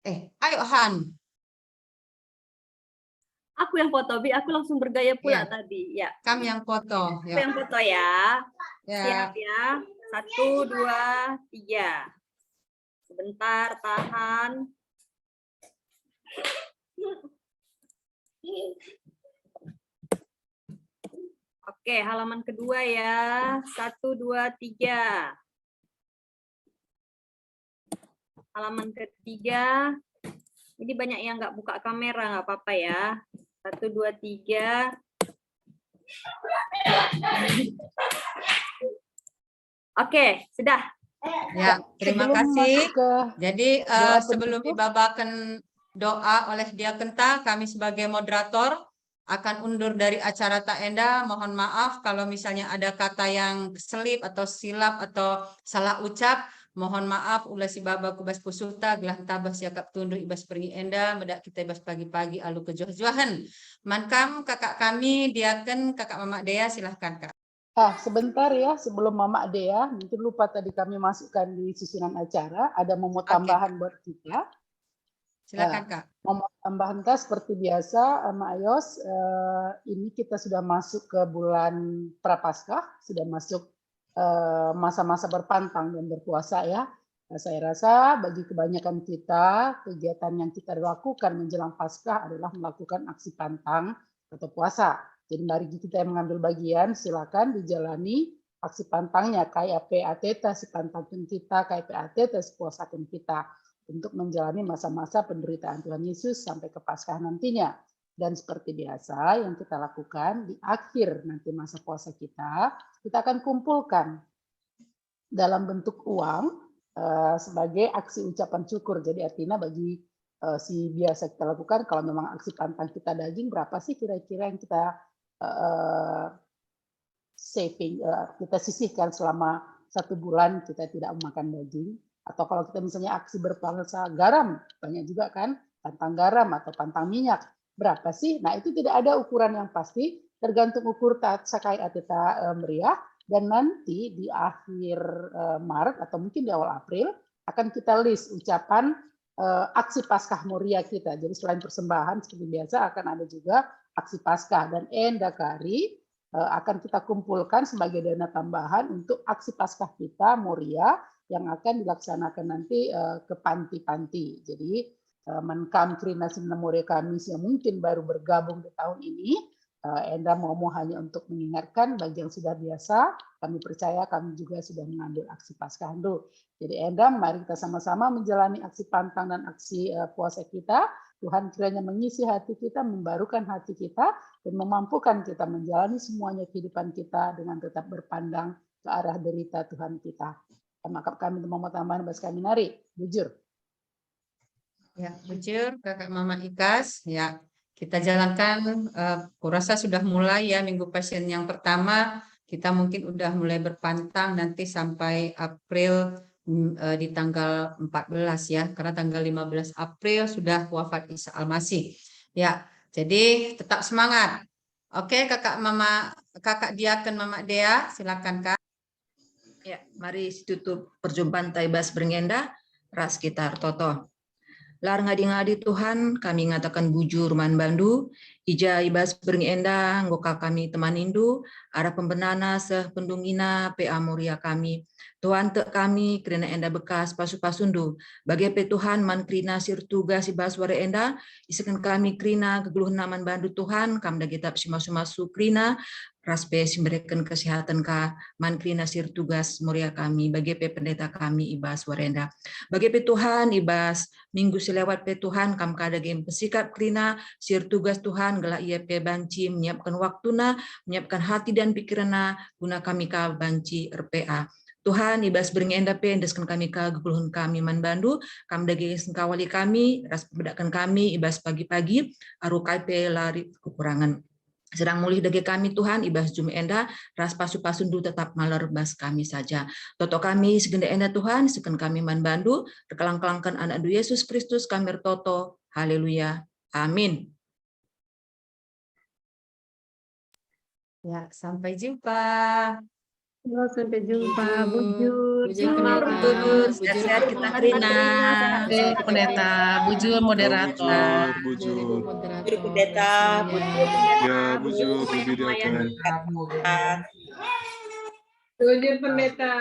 Ayo Han. Aku yang foto, Bi. Aku langsung bergaya pula Ya. tadi. Ya. Kami yang foto. Aku yang foto ya. Ya. Siap ya. 1, 2, 3. Sebentar, tahan. Oke, halaman kedua ya. 1, 2, 3. Halaman ketiga. Ini banyak yang nggak buka kamera, nggak apa-apa ya. 1, 2, 3. Oke, sudah. Ya, terima kasih. Jadi sebelum dibabakan doa oleh dia kenta, kami sebagai moderator akan undur dari acara Taenda. Mohon maaf kalau misalnya ada kata yang selip atau silap atau salah ucap. Mohon maaf ulah si baba kubas pusuta gelah tabah siakap tundur ibas pergi enda medak kita ibas pagi-pagi alu kejoh-johan. Mankam kakak kami Diaken kakak Mama Dea silahkan Kak. Sebentar ya sebelum Mama Dea, mungkin lupa tadi kami masukkan di susunan acara ada momo tambahan buat kita. Silakan Kak. Momo tambahan Kak seperti biasa Mak Ayos, ini kita sudah masuk ke bulan Prapaskah, sudah masuk masa-masa berpantang dan berpuasa ya. Saya rasa bagi kebanyakan kita kegiatan yang kita lakukan menjelang Paskah adalah melakukan aksi pantang atau puasa. Jadi mari kita yang mengambil bagian silakan dijalani aksi pantangnya kayak PAT si pantangkan kita kayak PAT si puasakan kita untuk menjalani masa-masa penderitaan Tuhan Yesus sampai ke Paskah nantinya. Dan seperti biasa yang kita lakukan di akhir nanti masa puasa kita akan kumpulkan dalam bentuk uang sebagai aksi ucapan syukur. Jadi artinya bagi si biasa kita lakukan, kalau memang aksi pantang kita daging, berapa sih kira-kira yang kita saving, kita sisihkan selama 1 bulan kita tidak memakan daging. Atau kalau kita misalnya aksi berpuasa garam, banyak juga kan, pantang garam atau pantang minyak. Berapa sih? Nah itu tidak ada ukuran yang pasti, tergantung ukur sakai ateta meriah, dan nanti di akhir Maret atau mungkin di awal April akan kita list ucapan aksi Paskah Moria kita. Jadi selain persembahan seperti biasa akan ada juga aksi Paskah, dan Endakari akan kita kumpulkan sebagai dana tambahan untuk aksi Paskah kita Moria yang akan dilaksanakan nanti ke panti-panti. Jadi Menkam Krina Simnamuria kami yang mungkin baru bergabung di tahun ini, Enda mau hanya untuk mengingatkan bagi yang sudah biasa, kami percaya kami juga sudah mengambil aksi Paskah dulu. Jadi Enda, mari kita sama-sama menjalani aksi pantang dan aksi puasa kita. Tuhan kiranya mengisi hati kita, membarukan hati kita, dan memampukan kita menjalani semuanya kehidupan kita dengan tetap berpandang ke arah derita Tuhan kita. Maka kami mau tambahan bahas kami nari, bujur. Ya, bujur kakak Mama Ikas. Ya, kita jalankan. Kurasa sudah mulai ya minggu pasien yang pertama. Kita mungkin udah mulai berpantang nanti sampai April di tanggal 14 ya, karena tanggal 15 April sudah wafat Isa Al-Masih. Ya, jadi tetap semangat. Oke, kakak Diaken Mama Dea, silakan Kak. Ya, mari tutup perjumpaan Taibas Beringenda, Ras Kitar Toto. Lar ngadi-ngadi Tuhan, kami ngatakan bujur man bandu, ija ibas beringi enda, ngoka kami teman indu, arah pembenana seh pendungina PA Moria kami. Tuhan te kami, kerana enda bekas pasu-pasundu, bagi pe Tuhan man krina sir tugas ibas ware enda, isakan kami krina keguluhan naman bandu Tuhan, kam da kita masu-masu krina, raspe simberikan kesehatan ka man krina sir tugas Moria kami, bagi pe pendeta kami ibas warenda. Bagi pe Tuhan ibas minggu selewat pe Tuhan kam kada game pesikap krina sir tugas Tuhan gela ia pe banci menyiapkan waktuna, menyiapkan hati dan pikiranna guna kami ka banci RPA. Tuhan ibas beringenda pe endeskan kami ka guguluhun kami man bandu kam dagi sengkawali kami ras bedakan kami ibas pagi-pagi aru kai pe lari kekurangan sedang mulih dagi kami Tuhan ibas jum enda ras pasu-pasundu tetap malar bas kami saja toto kami segenda enda Tuhan seken kami man bandu terkelang-kelangkan anak du Yesus Kristus kami toto haleluya amin. Ya, sampai jumpa. Sampai jumpa, Bujur. bujur Bujur, sehat-sehat kita Krina. Pendeta, bujur moderator. Bujur. pendeta, Ya, bujur lebih diakan. Bujur pendeta.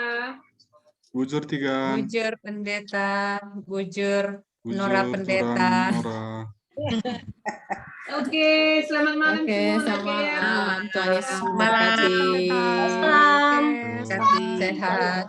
Bujur 3. Bujur pendeta, bujur Nora pendeta. Nora. Oke, selamat malam semua. selamat malam. Tuhan Yesus Malam. memberkati. Sehat.